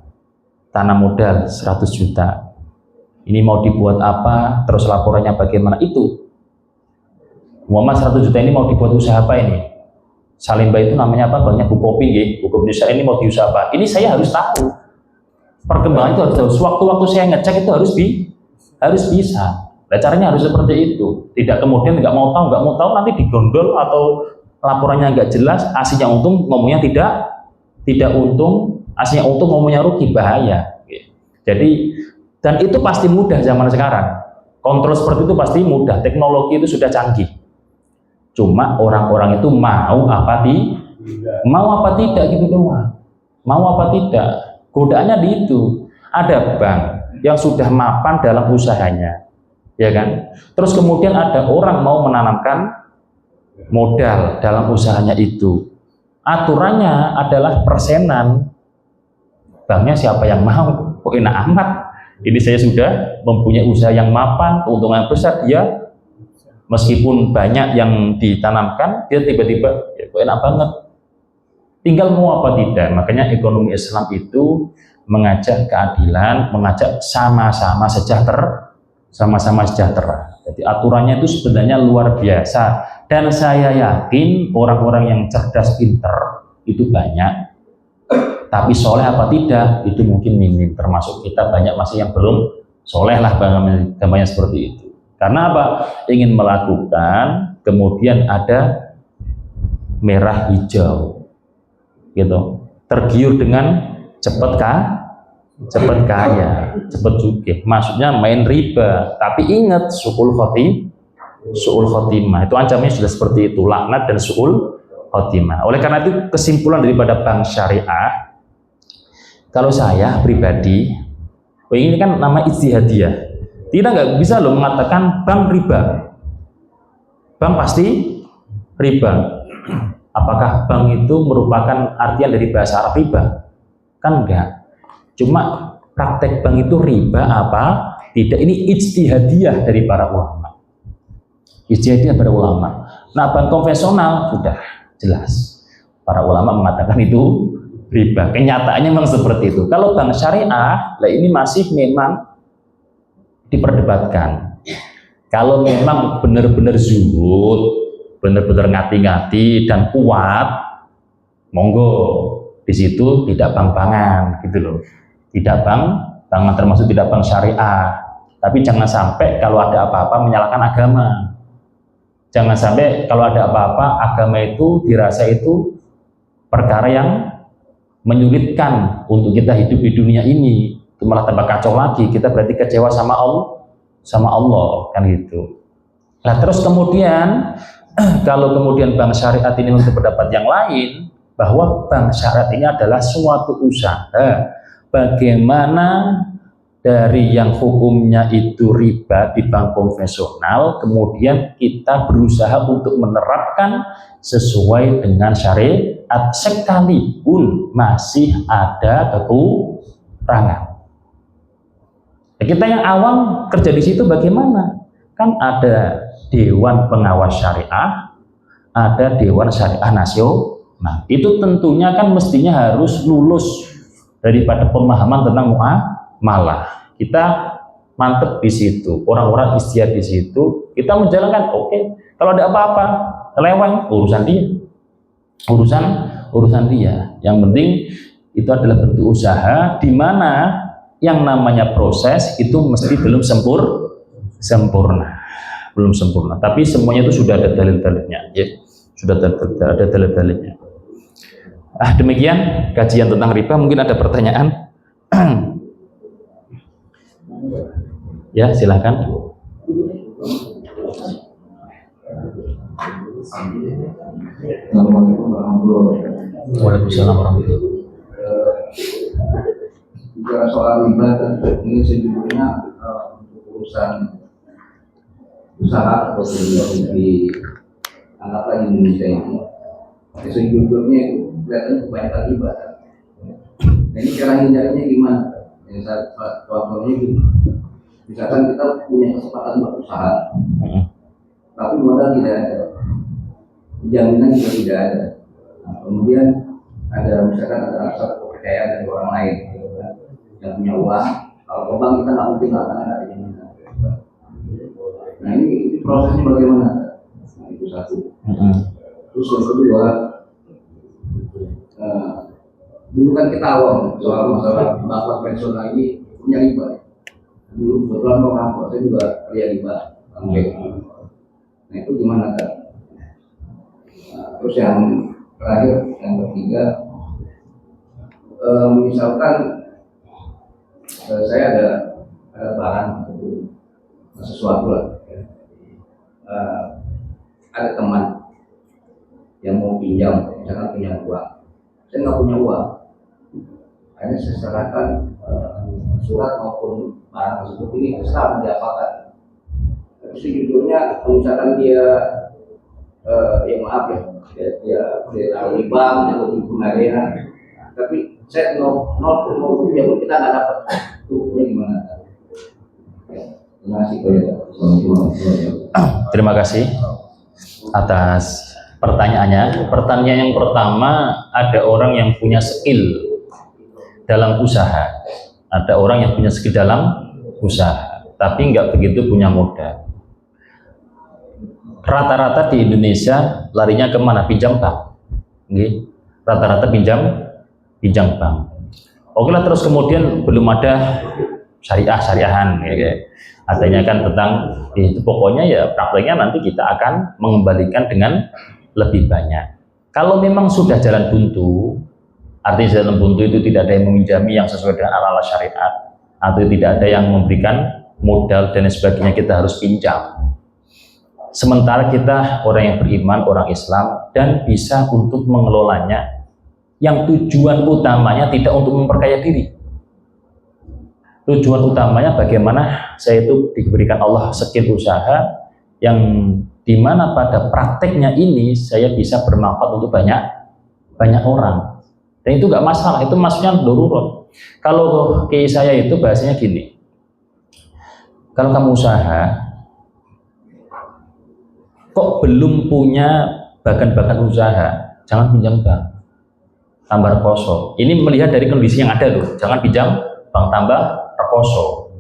tanam modal 100 juta. Ini mau dibuat apa, terus laporannya bagaimana, itu Muhammad 100 juta ini mau dibuat usaha apa ini? Salimba itu namanya apa? Banknya Bukopin, Buku Indonesia, ini mau diusaha apa? Ini saya harus tahu. Perkembangan itu harus tahu. Waktu-waktu saya ngecek itu harus bisa. Nah, caranya harus seperti itu. Tidak kemudian nggak mau tahu nanti digondol atau laporannya nggak jelas, aslinya untung ngomongnya tidak untung, aslinya untung ngomongnya rugi, bahaya. Jadi dan itu pasti mudah zaman sekarang. Kontrol seperti itu pasti mudah. Teknologi itu sudah canggih. Cuma orang-orang itu mau apa tidak gitu doang. Mau apa tidak. Godaannya di itu. Ada bank yang sudah mapan dalam usahanya, ya kan? Terus kemudian ada orang mau menanamkan modal dalam usahanya itu. Aturannya adalah persenan. Banknya siapa yang mau? Kok enak amat. Ini saya sudah mempunyai usaha yang mapan, keuntungan besar, dia meskipun banyak yang ditanamkan, dia tiba-tiba ya kok enak banget. Tinggal mau apa tidak. Makanya ekonomi Islam itu mengajak keadilan, mengajak sama-sama sejahtera. Jadi aturannya itu sebenarnya luar biasa. Dan saya yakin orang-orang yang cerdas, pinter itu banyak. Tapi soleh apa tidak, itu mungkin minim. Termasuk kita banyak masih yang belum soleh lah, gambarnya seperti itu. Karena apa? Ingin melakukan, kemudian ada merah hijau, gitu. Tergiur dengan cepat kaya, cepat juga. Maksudnya main riba. Tapi ingat su'ul khotimah. Itu ancamannya sudah seperti itu, laknat dan su'ul khotimah. Oleh karena itu kesimpulan daripada bank syariah, kalau saya pribadi, ini kan nama ijtihadiyah. Kita nggak bisa loh mengatakan bank riba. Bank pasti riba. Apakah bank itu merupakan artian dari bahasa Arab riba? Kan enggak. Cuma praktek bank itu riba apa? Tidak. Ini ijtihadiyah dari para ulama. Ijtihadiyah para ulama. Nah, bank konvensional sudah jelas. Para ulama mengatakan itu riba. Kenyataannya memang seperti itu. Kalau bank syariah, lah ini masih memang diperdebatkan. Kalau memang benar-benar zuhud, benar-benar ngati-ngati dan kuat, monggo di situ tidak bank-bankan gitu loh. Tidak bank-bankan, termasuk tidak bank syariah. Tapi jangan sampai kalau ada apa-apa menyalahkan agama. Jangan sampai kalau ada apa-apa agama itu dirasa itu perkara yang menyulitkan untuk kita hidup di dunia ini. Itu malah tambah kacau lagi, kita berarti kecewa sama Allah kan gitu. Nah terus kemudian kalau kemudian bank syariat ini untuk pendapat yang lain, bahwa bank syariat ini adalah suatu usaha bagaimana dari yang hukumnya itu riba di bank konvensional, kemudian kita berusaha untuk menerapkan sesuai dengan syariat sekalipun masih ada kekurangan. Kita yang awam kerja di situ bagaimana? Kan ada Dewan Pengawas Syariah, ada Dewan Syariah Nasional. Itu tentunya kan mestinya harus lulus daripada pemahaman tentang muamalah. Kita mantep di situ, orang-orang ikhtiar di situ, kita menjalankan oke. Kalau ada apa-apa, lewat urusan dia, urusan dia. Yang penting itu adalah bentuk usaha di mana yang namanya proses itu mesti belum sempurna, belum sempurna. Tapi semuanya itu sudah ada dalil-dalilnya, ya. Sudah ada dalil-dalilnya. Demikian kajian tentang riba. Mungkin ada pertanyaan? Ya, silakan. Assalamualaikum warahmatullahi wabarakatuh. Waalaikumsalam warahmatullahi wabarakatuh. Bicara soal riba, ini sejujurnya untuk urusan usaha atau di anggaplah Indonesia ini, sejujurnya itu kelihatannya kebanyakan riba. Nah, ini cara hindarnya gimana? Contohnya gini, misalkan kita punya kesempatan berusaha, tapi modal tidak ada, jaminan juga tidak ada. Nah, kemudian ada misalkan ada rasa kepercayaan dari orang lain, gitu kan, yang punya uang. Kalau ke bank kita nggak mungkin lah, karena nggak ada jaminan. Nah ini prosesnya bagaimana? Nah itu satu. Terus yang kedua, dulu kan kita awam soal masalah bank konvensional ini punya riba. Dulu kebetulan orang tua saya juga kerja riba. Nah itu gimana kan? Terus yang terakhir, yang ketiga, misalkan saya ada barang atau sesuatu lah, ada teman yang mau pinjam, misalkan pinjam uang, saya nggak punya uang, akhirnya saya serahkan surat maupun barang tersebut ini terserah diapakan. Tapi sejujurnya misalkan dia ya maaf ya, dia taruh di bank atau di pegadaian, tapi saya no pinjam kita nggak dapat, itu gimana? Terima kasih atas pertanyaannya. Pertanyaan yang pertama, ada orang yang punya skill dalam usaha, ada orang yang punya skill dalam usaha, tapi nggak begitu punya modal. Rata-rata di Indonesia larinya kemana? Pinjam bank. Rata-rata pinjam bank. Oke lah, terus kemudian belum ada syariahan, ya. Adanya kan tentang itu, pokoknya ya prakteknya nanti kita akan mengembalikan dengan lebih banyak. Kalau memang sudah jalan buntu, artinya jalan buntu itu tidak ada yang meminjami yang sesuai dengan ala-ala syariat, atau tidak ada yang memberikan modal dan sebagainya, kita harus pinjam. Sementara kita orang yang beriman, orang Islam, dan bisa untuk mengelolanya, yang tujuan utamanya tidak untuk memperkaya diri. Tujuan utamanya bagaimana saya itu diberikan Allah skill usaha yang dimana pada prakteknya ini saya bisa bermanfaat untuk banyak orang. Dan itu nggak masalah, itu maksudnya darurat. Kalau kayak saya itu bahasanya gini, kalau kamu usaha kok belum punya bagan-bagan usaha, jangan pinjam bank, tambah rekoso. Ini melihat dari kondisi yang ada loh, jangan pinjam bank tambah rekoso.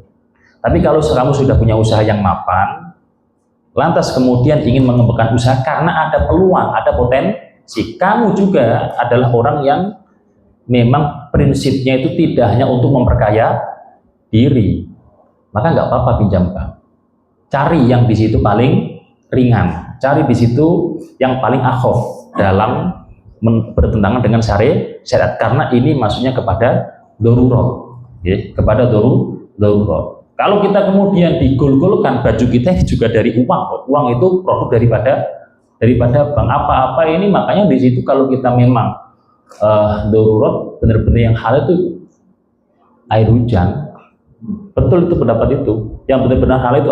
Tapi kalau kamu sudah punya usaha yang mapan, lantas kemudian ingin mengembangkan usaha karena ada peluang, ada potensi, kamu juga adalah orang yang memang prinsipnya itu tidak hanya untuk memperkaya diri, maka nggak apa-apa pinjam bank. Cari yang di situ paling ringan, cari di situ yang paling akhaf dalam bertentangan dengan syariat, karena ini maksudnya kepada darurat. Kepada darurat. Kalau kita kemudian digol-golkan, baju kita juga dari uang itu produk daripada bank. Apa-apa ini, makanya di situ kalau kita memang darurat, benar-benar yang hal itu air hujan, betul itu pendapat itu, yang benar-benar hal itu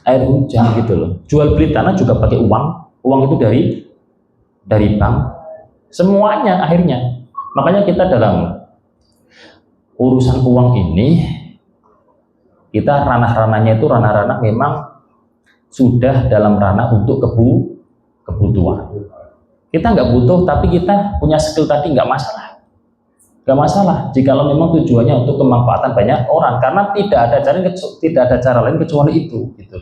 air hujan gitu loh. Jual beli tanah juga pakai uang itu dari bank, semuanya akhirnya. Makanya kita dalam urusan uang ini, kita ranah-ranahnya itu ranah-ranah memang sudah dalam ranah untuk kebutuhan. Kita nggak butuh, tapi kita punya skill tadi nggak masalah. Gak masalah jika memang tujuannya untuk kemanfaatan banyak orang, karena tidak ada cara lain kecuali itu. Gitu.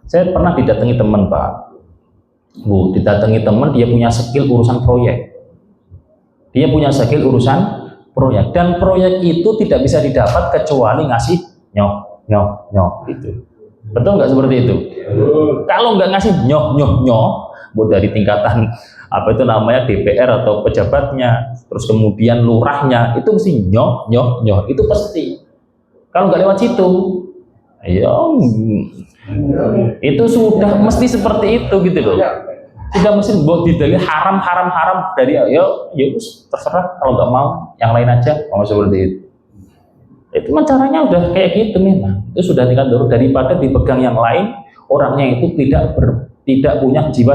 Saya pernah didatangi teman, Pak. Bu, didatangi teman, dia punya skill urusan proyek. Dia punya skill urusan proyek, dan proyek itu tidak bisa didapat kecuali ngasih nyok gitu. Betul nggak seperti itu? Kalau nggak ngasih nyok, buat dari tingkatan apa itu namanya DPR atau pejabatnya, terus kemudian lurahnya, itu mesti nyok, itu pasti. Kalau nggak lewat situ, ya itu sudah mesti seperti itu gitu loh. Tidak mesti buat didalil haram dari ya terserah, kalau nggak mau yang lain aja, mau seperti itu. Itu mah caranya udah kayak gitu memang. Itu sudah tingkat darurat, daripada dipegang yang lain, orangnya itu tidak punya jiwa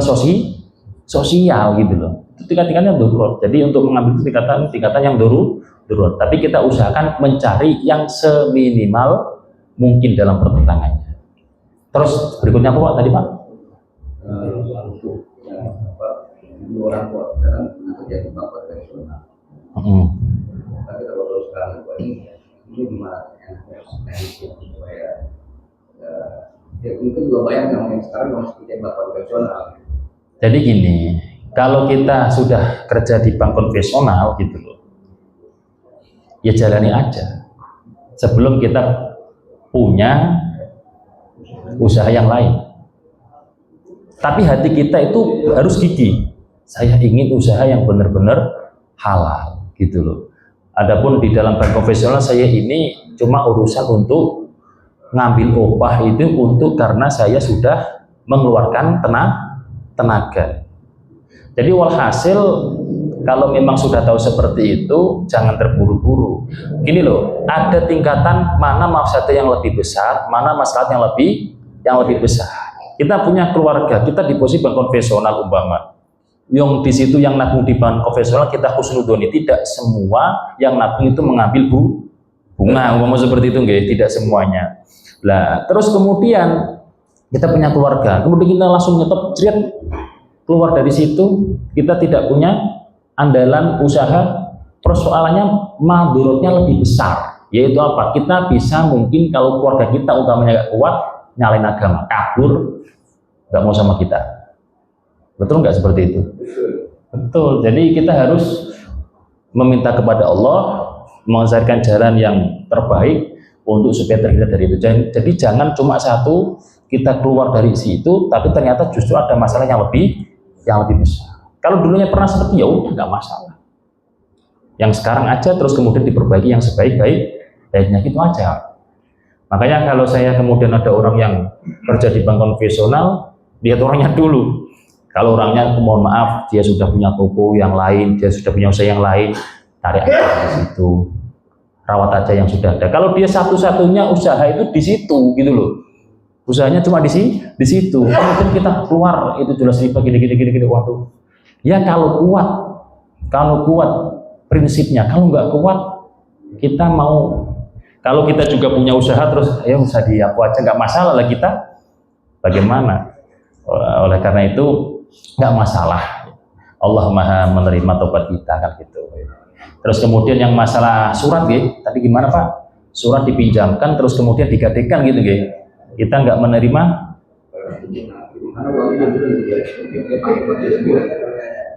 sosial gitu loh. Itu tingkat-tingkatnya darurat. Jadi untuk mengambil itu tingkatan yang darurat. Tapi kita usahakan mencari yang seminimal mungkin dalam pertentangannya. Terus berikutnya apa Pak tadi Pak? Orang tua sekarang terjadi bapak tradisional. Tapi kalau sekarang ini gimana supaya ya mungkin juga banyak yang sekarang masih tidak bapak konvensional. Jadi gini, kalau kita sudah kerja di bank konvensional gitu loh, ya jalani aja sebelum kita punya usaha yang lain. Tapi hati kita itu harus gigih. Saya ingin usaha yang benar-benar halal gitu loh. Adapun di dalam bank konvensional saya ini cuma urusan untuk ngambil upah itu untuk karena saya sudah mengeluarkan tenaga. Jadi walhasil kalau memang sudah tahu seperti itu jangan terburu-buru. Gini loh, ada tingkatan mana mafsadah yang lebih besar, mana maslahat yang lebih besar. Kita punya keluarga, kita di posisi bank konvensional umpama. Yang di situ yang nabung di bank konvensional kita husnudoni, tidak semua yang nabung itu mengambil bunga umpama seperti itu nggih, tidak semuanya. Lah, terus kemudian kita punya keluarga, kemudian kita langsung nyetop jret keluar dari situ, kita tidak punya andalan usaha, persoalannya madorotnya lebih besar. Yaitu apa? Kita bisa mungkin kalau keluarga kita utamanya nggak kuat, nyalain agama, kabur, nggak mau sama kita. Betul nggak seperti itu? Betul. Jadi kita harus meminta kepada Allah mengajarkan jalan yang terbaik untuk supaya terhindar dari itu. Jadi jangan cuma satu kita keluar dari situ, tapi ternyata justru ada masalah yang lebih besar. Kalau dulunya pernah seperti ya udah nggak masalah. Yang sekarang aja terus kemudian diperbaiki yang sebaik-baiknya gitu aja. Makanya kalau saya kemudian ada orang yang kerja di bank konvensional, lihat orangnya dulu. Kalau orangnya mohon maaf dia sudah punya toko yang lain, dia sudah punya usaha yang lain, tarik aja di situ, rawat aja yang sudah ada. Kalau dia satu-satunya usaha itu di situ gitu loh, usahanya cuma di situ. Kemudian kita keluar itu jelas riba gini, waduh. Ya kalau kuat prinsipnya, kalau nggak kuat kita mau. Kalau kita juga punya usaha terus, ya usah di aku aja nggak masalah lah kita. Bagaimana? Oleh karena itu nggak masalah. Allah Maha menerima tobat kita kan gitu. Terus kemudian yang masalah surat gitu, tadi gimana Pak? Surat dipinjamkan terus kemudian digadaikan gitu gitu. Kita nggak menerima.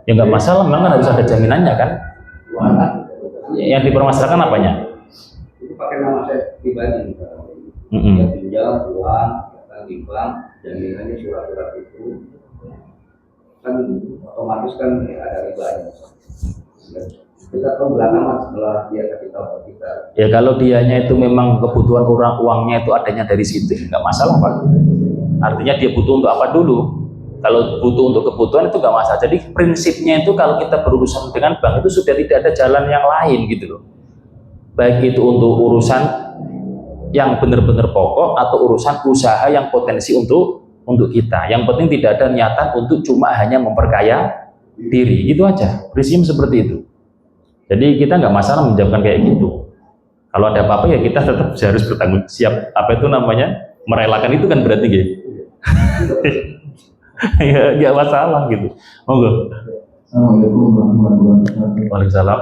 Ya nggak masalah, memang harus ada jaminannya kan? Yang dipermasalahkan apanya? Itu pakai nama saya pribadi. Pinjam uang di bank, jaminannya surat-surat itu kan otomatis kan ada ribanya. Kita tahu belakangan setelah dia kasih tahu kita. Ya kalau dianya itu memang kebutuhan uangnya itu adanya dari situ, nggak masalah Pak. Artinya dia butuh untuk apa dulu? Kalau butuh untuk kebutuhan itu nggak masalah. Jadi prinsipnya itu kalau kita berurusan dengan bank itu sudah tidak ada jalan yang lain gitu loh. Baik itu untuk urusan yang benar-benar pokok atau urusan usaha yang potensi untuk kita. Yang penting tidak ada niatan untuk cuma hanya memperkaya diri, itu aja. Prinsipnya seperti itu. Jadi kita nggak masalah menjawabkan kayak gitu. Kalau ada apa-apa ya kita tetap harus bertanggung siap. Apa itu namanya? Merelakan itu kan berarti gitu. Ya nggak masalah gitu. Monggo. Assalamualaikum warahmatullahi wabarakatuh. Waalaikumsalam.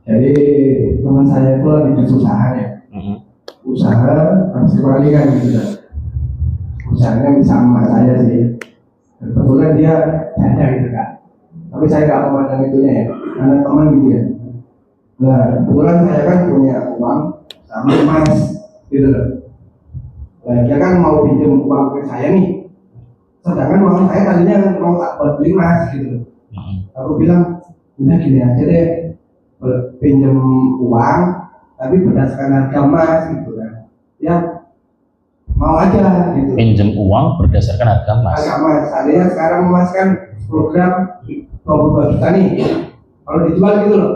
Jadi teman saya itu lagi kesusahan ya. Usaha harus kebalikan gitu kan. Usahanya bisa sama saya sih. Kebetulan dia ada gitu kan. Tapi saya nggak memandang itunya ya, karena teman gitu ya. Nah, kebetulan saya kan punya uang sama emas gitu loh. Nah, dia kan mau pinjam uang ke saya nih. Sedangkan uang saya tadinya mau tak buat beli emas gitu. Aku bilang, udah gini aja deh, pinjam uang, tapi berdasarkan harga emas gitu kan. Ya mau aja gitu. Pinjam uang berdasarkan harga emas. Harga emas, seandainya sekarang emas kan 10 gram 22 juta nih, kalau dijual gitu loh.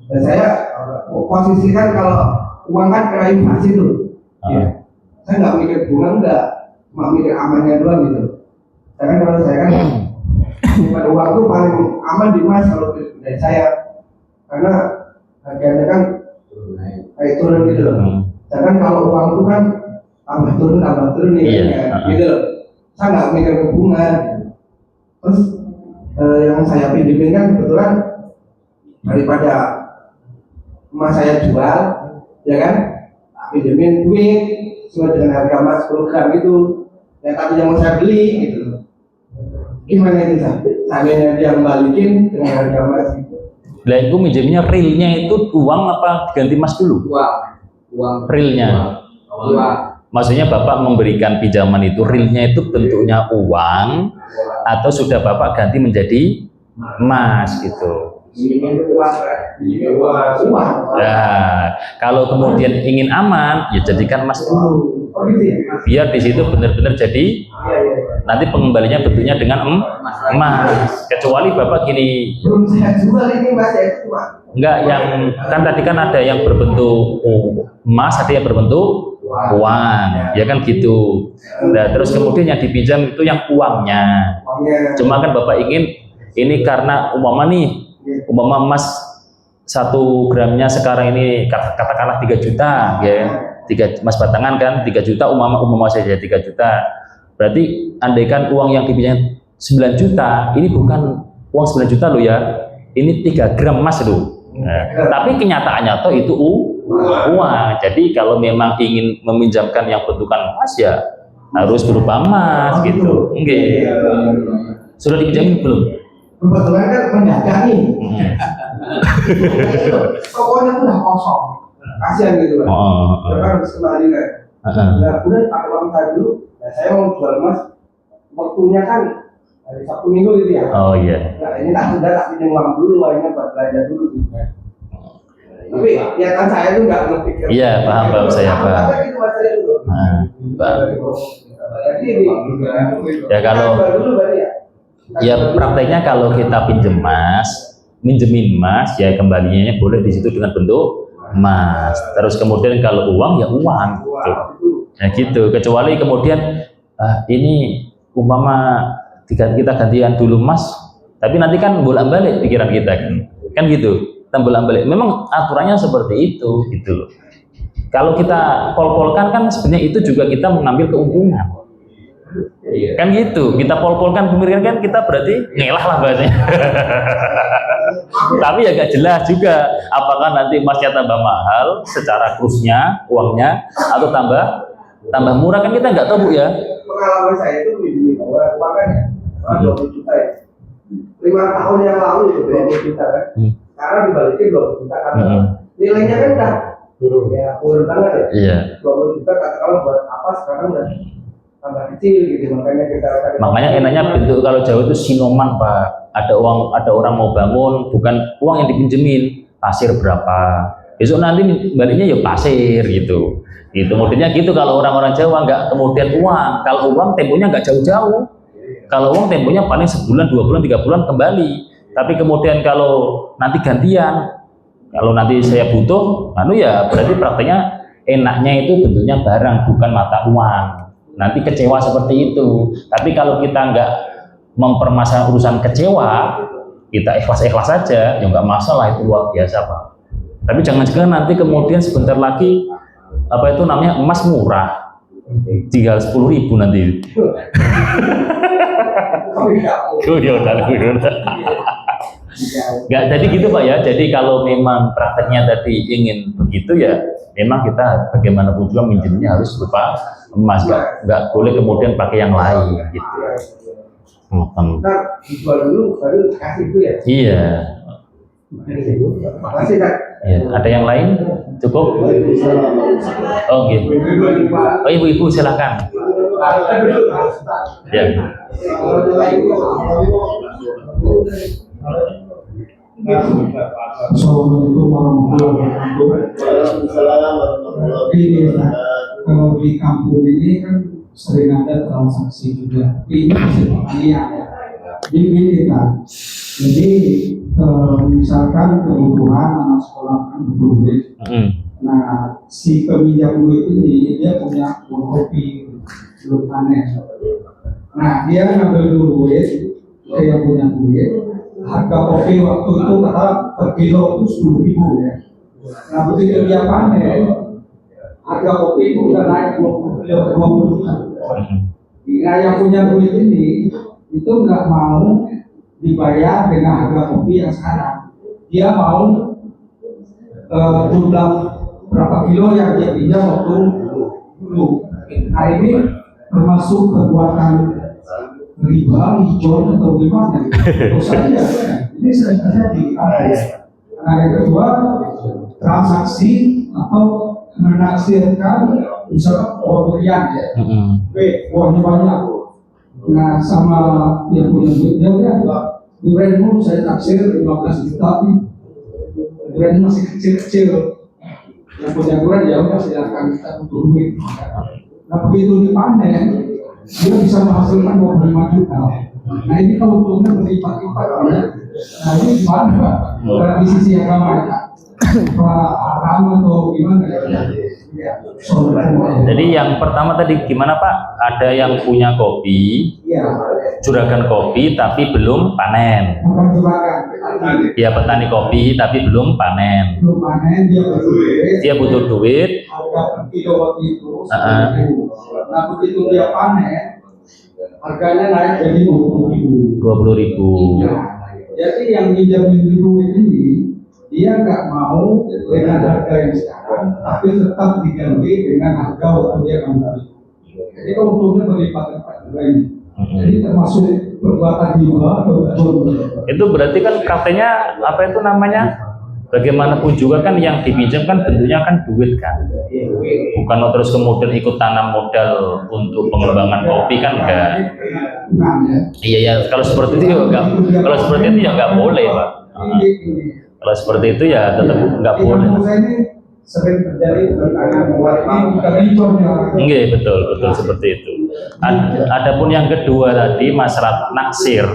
Dan saya posisikan kalau uang kan kena inflasi tuh. Ya. Saya nggak mikir bunga enggak, cuma mikir amannya doang gitu. Karena kalau saya kan simpan uang tuh paling aman di emas kalau dari saya, karena harganya kan kayak turun gitu loh. Sedangkan kalau uang itu kan tambah turun nih, gitu loh. Saya nggak mikir ke bunga. Terus yang saya pinjemin kan kebetulan daripada emas saya jual, ya kan, pinjemin duit sesuai dengan harga emas 10 gram itu yang tadinya mau saya beli gitu. Gimana itu seandainya dia balikin dengan harga emas gitu? Lah itu minjemnya realnya itu uang apa diganti emas dulu? Uang. Realnya. Uang. Maksudnya Bapak memberikan pinjaman itu realnya itu bentuknya uang atau sudah Bapak ganti menjadi emas gitu. Uang. Nah, kalau kemudian ingin aman, ya jadikan emas dulu. Biar di situ benar-benar jadi nanti pengembalinya bentuknya dengan emas. Kecuali Bapak gini. Belum saya jual ini Mas ya itu Mas. Enggak, yang kan tadi kan ada yang berbentuk emas, ada yang berbentuk uang, ya kan gitu. Nah, terus kemudian yang dipinjam itu yang uangnya. Cuma kan Bapak ingin ini karena umpama emas 1 gramnya sekarang ini katakanlah 3 juta ya. 3 emas batangan kan 3 juta umpama saja 3 juta. Berarti andaikan uang yang dipinjam 9 juta, ini bukan uang 9 juta loh ya. Ini 3 gram emas loh. Nah, tapi kenyataannya toh itu uang. Jadi kalau memang ingin meminjamkan yang bentukan emas ya harus berupa emas gitu. Nggih. Sudah dipinjamin belum? Kebetulan kan mendadak nih. Pokoknya udah kosong. Kasihan gitu kan. Mereka harus kembali kan. Nah, udah pakai uang saya dulu. Nah, saya mau jual emas. Waktunya kan hari Sabtu Minggu gitu ya. Oh iya. Nah, ini tak pinjam uang dulu, ini buat belajar dulu gitu kan. Tapi ya kan saya itu nggak berpikir. Iya, paham saya paham. Itu mas saya dulu. Jadi ya kalau ya prakteknya kalau kita minjemin emas ya kembalinya boleh di situ dengan bentuk emas. Terus kemudian kalau uang ya uang gitu. Ya gitu. Kecuali kemudian ini umpama kita gantian dulu emas, tapi nanti kan bolak-balik pikiran kita kan gitu. Kita bolak-balik. Memang aturannya seperti itu gitu loh. Kalau kita pol-polkan kan sebenarnya itu juga kita mengambil keuntungan. Kan gitu, kita pol-polkan pemikiran kan kita berarti ngelah lah bahasanya. Tapi ya gak jelas juga apakah nanti emasnya tambah mahal secara kursnya, uangnya, atau tambah murah kan kita nggak tahu Bu ya. Pengalaman saya itu minjemin uang kan 20 juta ya. 5 tahun yang lalu itu 20 juta kan. Sekarang dibalikin 20 juta karena nilainya kan udah turun banget ya. Iya. 20 juta katakanlah buat apa sekarang udah tambah kecil gitu, makanya enaknya bentuk kalau Jawa itu sinoman Pak. Ada orang mau bangun, bukan uang yang dipinjemin, pasir berapa, besok nanti baliknya ya pasir gitu. Gitu modelnya gitu kalau orang-orang Jawa, nggak kemudian uang. Kalau uang temponya nggak jauh-jauh. Kalau uang temponya paling sebulan, 2 bulan, 3 bulan kembali. Tapi kemudian kalau nanti gantian, kalau nanti saya butuh, ya berarti prakteknya enaknya itu bentuknya barang bukan mata uang. Nanti kecewa seperti itu. Tapi kalau kita nggak mempermasalahkan urusan kecewa, kita ikhlas-ikhlas saja, ya nggak masalah, itu luar biasa Pak. Tapi jangan-jangan nanti kemudian sebentar lagi emas murah, tinggal 10.000 nanti. Guyonan. Nggak, jadi gitu Pak ya. Jadi kalau memang prakteknya tadi ingin begitu ya, memang kita bagaimanapun juga minjemnya harus berupa emas. Nggak boleh kemudian pakai yang lain gitu. Ntar dijual dulu baru kasih itu ya. Iya. Makasih Kak. Ya, ada yang lain? Cukup? Oh gitu. Oh ibu-ibu silakan. Ya. Assalamualaikum warahmatullahi wabarakatuh. Ini kalau di kampung ini kan sering ada transaksi juga. Ini hasil pertanian ya. Ini kita. Jadi misalkan kebutuhan anak sekolah kan butuh duit. Nah si peminjam duit ini dia punya kebun kopi belum panen. Nah dia ngambil duit, dia yang punya duit. Harga kopi waktu itu kata per kilo itu 10.000 ya. Nah begitu dia panen, harga kopi itu udah naik 20 juta. Nah yang punya duit ini itu nggak mau dibayar dengan harga kopi yang sekarang. Dia mau jumlah berapa kilo yang dia pinjam waktu dulu. Nah ini termasuk perbuatan riba, hijau atau gimana? Terus saja, ini sering terjadi. Nah yang kedua, transaksi atau menaksirkan misalnya pemberian ya. Uangnya banyak. Nah sama yang punya duit dia udah durenmu saya taksir 15 juta nih. Duren masih kecil-kecil. Yang punya duren ya udah silakan kita butuh duit. Nah begitu dipanen dia bisa menghasilkan 25 juta. Nah ini kalau untungnya berlipat-lipat ya. Nah ini gimana Pak? Dari sisi agama ya? Haram atau gimana ya? Jadi yang pertama tadi gimana Pak? Ada yang punya kopi, juragan kopi tapi belum panen. Bukan juragan. Ya petani kopi tapi belum panen. Belum panen dia butuh duit. Dia butuh duit. Harga per kilo waktu itu 10.000. Nah begitu dia panen, harganya naik jadi 20.000. 20.000. Jadi yang minjam duit ini dia nggak mau dengan harga yang sekarang, tapi tetap diganti dengan harga waktu dia ambil. Jadi keuntungannya berlipat-lipat juga ini. Jadi termasuk perbuatan riba atau jual. Itu berarti kan katanya apa itu namanya? Bagaimanapun juga kan yang dipinjam kan bentuknya kan duit kan, bukan terus kemudian ikut tanam modal untuk pengembangan kopi kan enggak. Iya ya, kalau seperti itu ya kalau seperti itu ya nggak boleh Pak. Kalau seperti itu ya tetap nggak boleh. Sering terjadi tentang Enggak, betul seperti itu. Adapun yang kedua tadi masalah naksir.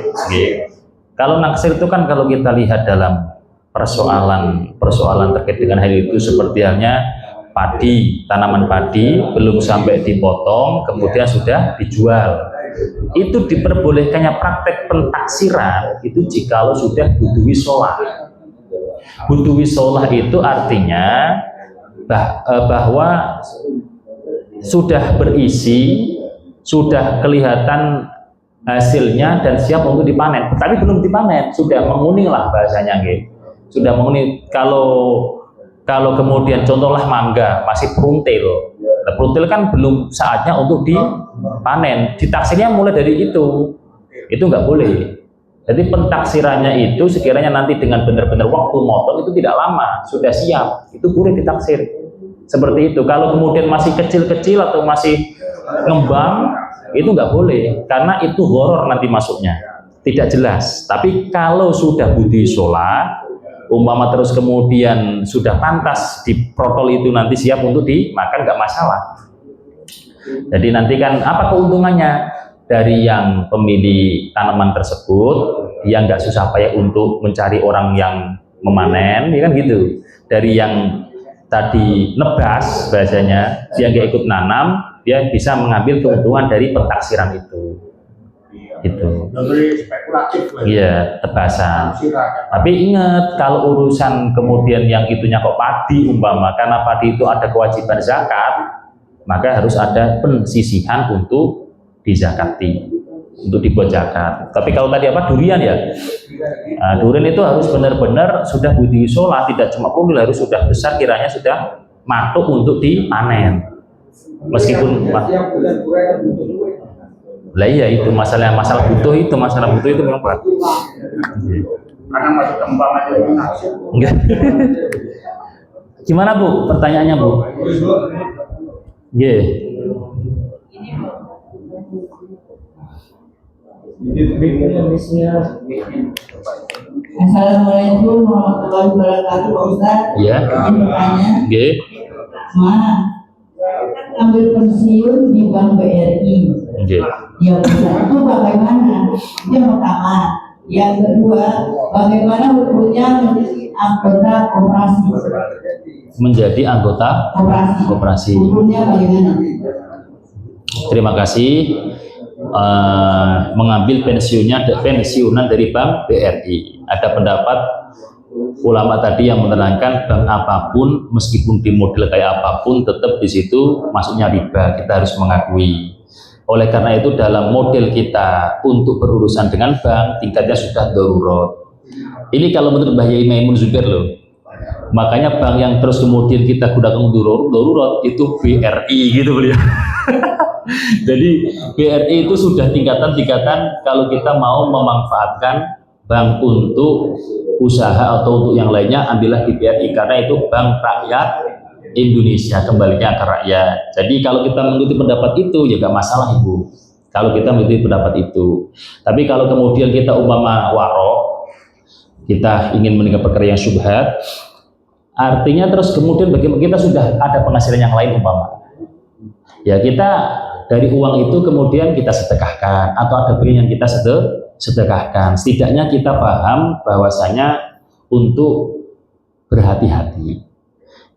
Kalau naksir itu kan kalau kita lihat dalam persoalan terkait dengan hal itu seperti halnya padi, tanaman padi belum sampai dipotong kemudian sudah dijual. Itu diperbolehkannya praktek pentaksiran itu jikalau sudah butuhi sholah. Butuhi sholah itu artinya bahwa sudah berisi, sudah kelihatan hasilnya dan siap untuk dipanen, tapi belum dipanen, sudah menguning lah bahasanya gitu. Sudah menguning. Kalau kemudian contohlah mangga masih pruntil, pruntil kan belum saatnya untuk dipanen, ditaksirnya mulai dari itu nggak boleh. Jadi pentaksirannya itu sekiranya nanti dengan benar-benar waktu motong itu tidak lama, sudah siap, itu boleh ditaksir seperti itu. Kalau kemudian masih kecil-kecil atau masih ngembang itu nggak boleh, karena itu horor nanti masuknya, tidak jelas. Tapi kalau sudah budi sholat umpama terus kemudian sudah pantas di protol itu nanti siap untuk dimakan, nggak masalah. Jadi nanti kan apa keuntungannya dari yang pemilik tanaman tersebut, dia nggak susah payah untuk mencari orang yang memanen, ya kan gitu. Dari yang tadi nebas bahasanya, dia nggak ikut nanam, dia bisa mengambil keuntungan dari pentaksiran itu. Gitu. Iya, tebasan. Tapi ingat, kalau urusan kemudian yang itunya kok padi umpama, karena padi itu ada kewajiban zakat, maka harus ada pensisihan untuk dizakati. untuk dibuat zakat. Tapi kalau tadi apa durian ya, nah, durian itu harus benar-benar sudah budi sholat, tidak cuma pundul, harus sudah besar, kiranya sudah matuk untuk dipanen. Meskipun lah iya itu masalah butuh itu memang berat. Karena masuk kembang aja Enggak. Gimana Bu? Pertanyaannya Bu? Yeah. Assalamualaikum warahmatullahi wabarakatuh, Pak Ustadz. Ya. Izin bertanya, Yeah. ambil pensiun di Bank BRI. Yeah. Ya Ustadz, itu bagaimana? Yang pertama. Yang kedua, bagaimana hukumnya menjadi anggota koperasi? Menjadi anggota koperasi. Hukumnya bagaimana? Terima kasih. Mengambil pensiunan dari Bank BRI. Ada pendapat ulama tadi yang menerangkan bank apapun, meskipun di model kayak apapun, tetap di situ masuknya riba. Kita harus mengakui. Oleh karena itu dalam model kita untuk berurusan dengan bank tingkatnya sudah darurat. Ini kalau menurut Mbah Yai Maimun Zubair loh. Makanya bank yang terus kemudian kita gunakan untuk darurat itu BRI gitu beliau. Jadi BRI itu sudah tingkatan-tingkatan kalau kita mau memanfaatkan bank untuk usaha atau untuk yang lainnya, ambillah di BRI karena itu bank rakyat Indonesia, kembalinya ke rakyat. Jadi kalau kita mengikuti pendapat itu ya gak masalah Ibu. Kalau kita mengikuti pendapat itu. Tapi kalau kemudian kita umpama waro, kita ingin meninggalkan perkara yang syubhat, artinya terus kemudian bagaimana kita sudah ada penghasilan yang lain umpama. Ya kita dari uang itu kemudian kita sedekahkan atau ada bagian yang kita sedekahkan. Setidaknya kita paham bahwasanya untuk berhati-hati.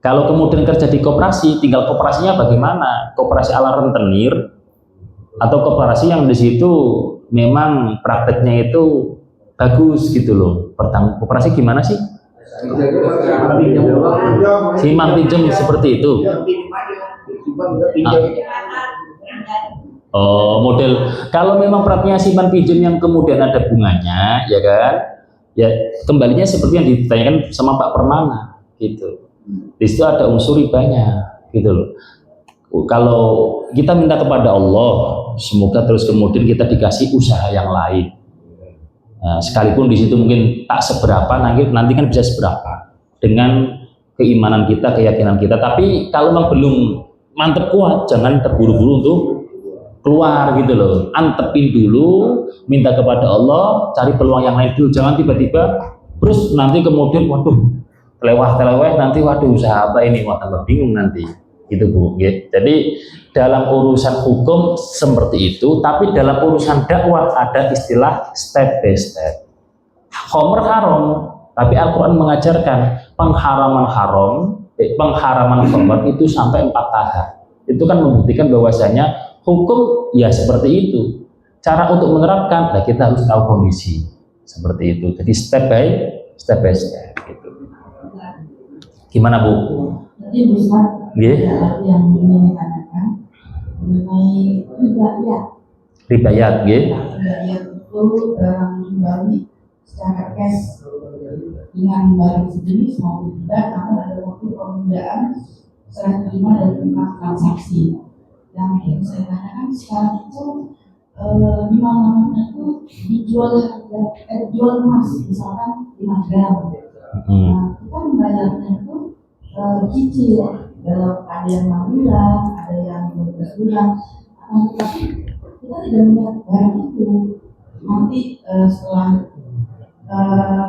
Kalau kemudian kerja di koperasi, tinggal koperasinya bagaimana? Koperasi ala rentenir atau koperasi yang di situ memang prakteknya itu bagus gitu loh. Koperasi gimana sih? Simpan pinjam seperti itu. Oh, model kalau memang prakteknya simpan pinjam yang kemudian ada bunganya, ya kan? Ya kembalinya seperti yang ditanyakan sama Pak Permana gitu. Di situ ada unsur ribanya gitu loh. Kalau kita minta kepada Allah, semoga terus kemudian kita dikasih usaha yang lain. Nah, sekalipun di situ mungkin tak seberapa, nanti kan bisa seberapa dengan keimanan kita, keyakinan kita. Tapi kalau memang belum mantep kuat, jangan terburu-buru untuk keluar gitu loh. Antepin dulu, minta kepada Allah, cari peluang yang lain dulu. Jangan tiba-tiba terus nanti kemudian waduh telewah nanti waduh usaha apa ini, wah tambah bingung nanti gitu Bu. Jadi dalam urusan hukum seperti itu, tapi dalam urusan dakwah ada istilah step by step. Khomer haram, tapi Al-Quran mengajarkan pengharaman khomer itu sampai 4 tahap. Itu kan membuktikan bahwasanya hukum ya seperti itu. Cara untuk menerapkan, nah kita harus tahu kondisi seperti itu. Jadi step by step gitu. Gimana Bu? Jadi bisa yang ini tanyakan mengenai ribayat, ribayat itu kembali secara cash dengan barang sejenis maupun tidak, namun ada waktu penundaan serah terima dan terima transaksi. Yang ingin saya tanyakan sekarang itu di mana-mana itu dijual jual emas misalkan 5 gram. Nah, kita membayarnya itu cicil dalam ada yang 6 bulan, ada yang 12 bulan. Tapi kita tidak melihat barang itu. Nanti setelah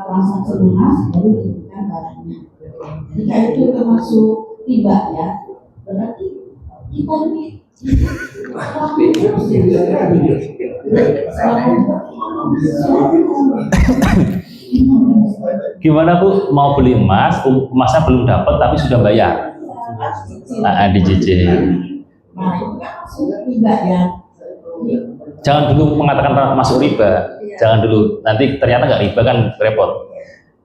transaksi lunas baru diberikan barangnya. Jika itu termasuk riba ya, berarti kita ini gimana Bu? Mau beli emas, emasnya belum dapat tapi sudah bayar. Dicicil. Nah, itu kan masuk riba ya. Jangan dulu mengatakan masuk riba. Jangan dulu. Nanti ternyata nggak riba kan repot.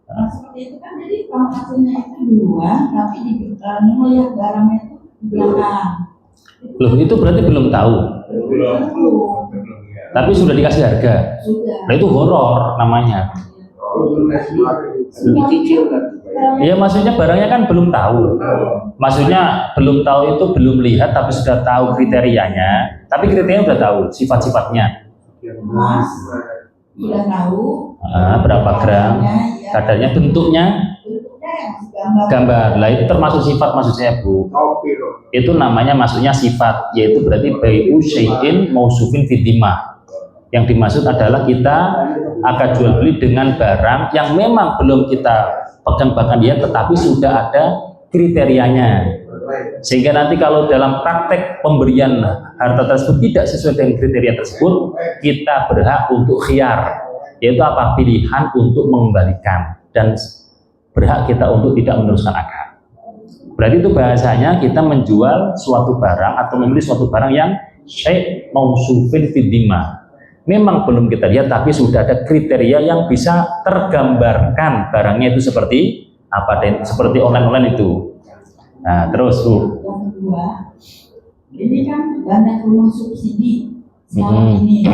Nah, seperti itu kan jadi transaksinya itu duluan, tapi melihat barangnya itu di belakang. Loh, itu berarti belum tahu. Tapi sudah dikasih harga. Sudah. Nah itu horor namanya. Dicicil kan. Ya maksudnya barangnya kan belum tahu. Maksudnya belum tahu itu belum lihat tapi sudah tahu kriterianya. Tapi kriterianya sudah tahu sifat-sifatnya. Mas, sudah tahu. Berapa gram, ya. kadarnya, bentuknya, Bentuknya yang gambar. gambar. Lah itu termasuk sifat maksud saya Bu. Itu namanya maksudnya sifat, yaitu berarti bai'u syai'in mausufin fiddimah. Yang dimaksud adalah kita akan jual beli dengan barang yang memang belum kita pegang bahkan dia, tetapi sudah ada kriterianya. Sehingga nanti kalau dalam praktek pemberian harta tersebut tidak sesuai dengan kriteria tersebut, kita berhak untuk khiyar, yaitu apa? Pilihan untuk mengembalikan, dan berhak kita untuk tidak meneruskan akad. Berarti itu bahasanya kita menjual suatu barang atau membeli suatu barang yang syai' mausufin fiddimah. Memang belum kita lihat tapi sudah ada kriteria yang bisa tergambarkan barangnya itu seperti apa, dan seperti online itu. Nah, terus Bu. Yang kedua, ini kan banyak rumah subsidi sekarang ini.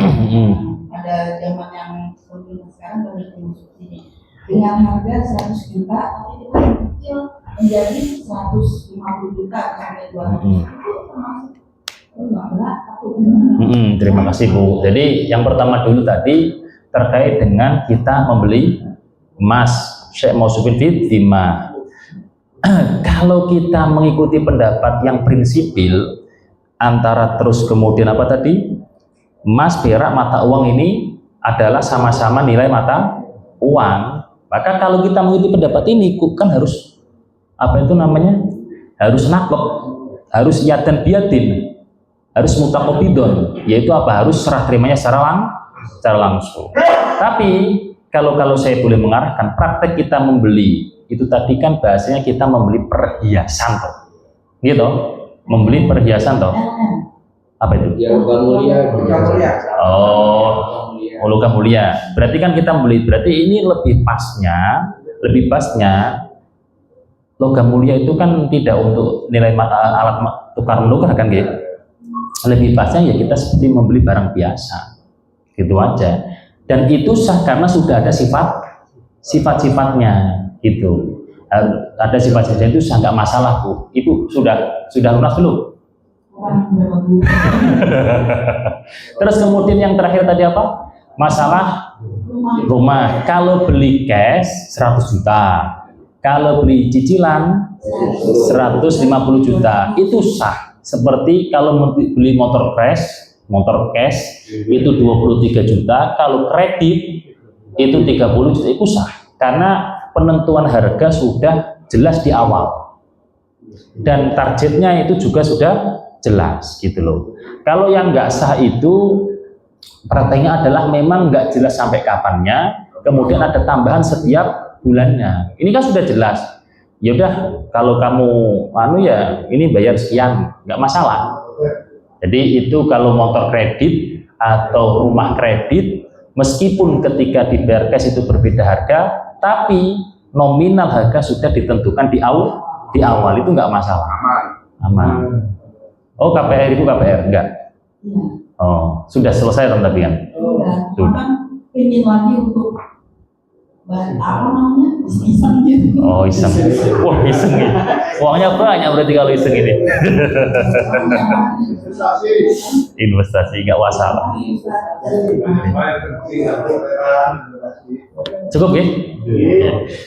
Pada zaman yang sekarang banyak rumah subsidi dengan harga 100 juta, tapi kita kecil menjadi 150 juta sampai 200 juta. Itu termasuk berat atau gimana? Terima kasih Bu. Jadi yang pertama dulu tadi terkait dengan kita membeli emas syai' mausufin fiddimah. Kalau kita mengikuti pendapat yang prinsipil antara terus kemudian apa tadi, emas, perak, mata uang ini adalah sama-sama nilai mata uang, maka kalau kita mengikuti pendapat ini kan harus apa itu namanya, harus naklek, harus yadan biadin, harus mutakobidon, yaitu apa, harus serah terimanya secara langsung. Tapi kalau saya boleh mengarahkan, praktek kita membeli itu tadi kan bahasanya kita membeli perhiasan toh, gitu, membeli perhiasan toh, apa itu? Ya logam mulia. Oh, logam mulia. Berarti kan kita membeli, berarti ini lebih pasnya logam mulia itu kan tidak untuk nilai alat tukar menukar kan gitu. Lebih pasnya ya kita seperti membeli barang biasa, gitu aja. Dan itu sah karena sudah ada sifat-sifatnya. Itu ada sifat-sifatnya, itu nggak masalah Bu. Ibu sudah lunas belum? Terus kemudian yang terakhir tadi apa? Masalah rumah. Kalau beli cash 100 juta, kalau beli cicilan 150 juta, itu sah. Seperti kalau beli motor cash itu 23 juta, kalau kredit itu 30 juta, itu sah. Karena penentuan harga sudah jelas di awal dan targetnya itu juga sudah jelas gitu loh. Kalau yang nggak sah itu prakteknya adalah memang nggak jelas sampai kapannya, kemudian ada tambahan setiap bulannya. Ini kan sudah jelas, ya udah kalau kamu ya ini bayar sekian, nggak masalah. Jadi itu kalau motor kredit atau rumah kredit, meskipun ketika dibayar cash itu berbeda harga, tapi nominal harga sudah ditentukan di awal itu nggak masalah, aman. Oh KPR itu KPR enggak? Iya. Oh sudah selesai tapi kan? Sudah. Kan ingin lagi untuk apa namanya, iseng gitu. Oh iseng, wah iseng ya. Uangnya banyak berarti kalau iseng ini. Investasi nggak masalah. Cukup ya?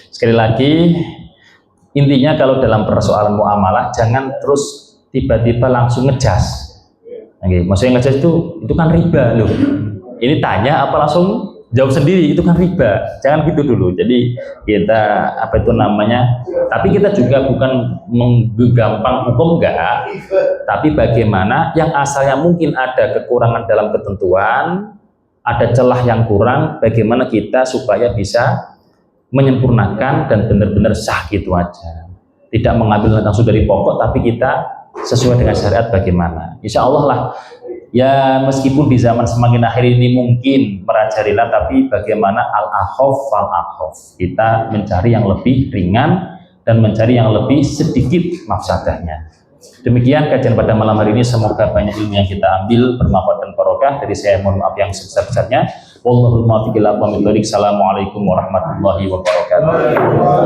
Sekali lagi, intinya kalau dalam persoalan muamalah jangan terus tiba-tiba langsung ngejas. Oke, maksudnya ngejas itu kan riba loh. Ini tanya apa langsung jawab sendiri, itu kan riba. Jangan gitu dulu. Jadi kita apa itu namanya? Tapi kita juga bukan menggampang hukum enggak. Tapi bagaimana yang asalnya mungkin ada kekurangan dalam ketentuan, ada celah yang kurang, bagaimana kita supaya bisa menyempurnakan dan benar-benar sah gitu aja. Tidak mengambil langsung dari pokok, tapi kita sesuai dengan syariat bagaimana. Insya Allah lah. Ya meskipun di zaman semakin akhir ini mungkin merajalela, tapi bagaimana al-akhaf fal-akhaf. Kita mencari yang lebih ringan dan mencari yang lebih sedikit mafsadahnya. Demikian kajian pada malam hari ini, semoga banyak ilmu yang kita ambil bermanfaat dan barokah. barokah. Dari saya mohon maaf yang sebesar-besarnya. Wallahul muwaffiq ila aqwamit thoriq. Assalamualaikum warahmatullahi wabarakatuh.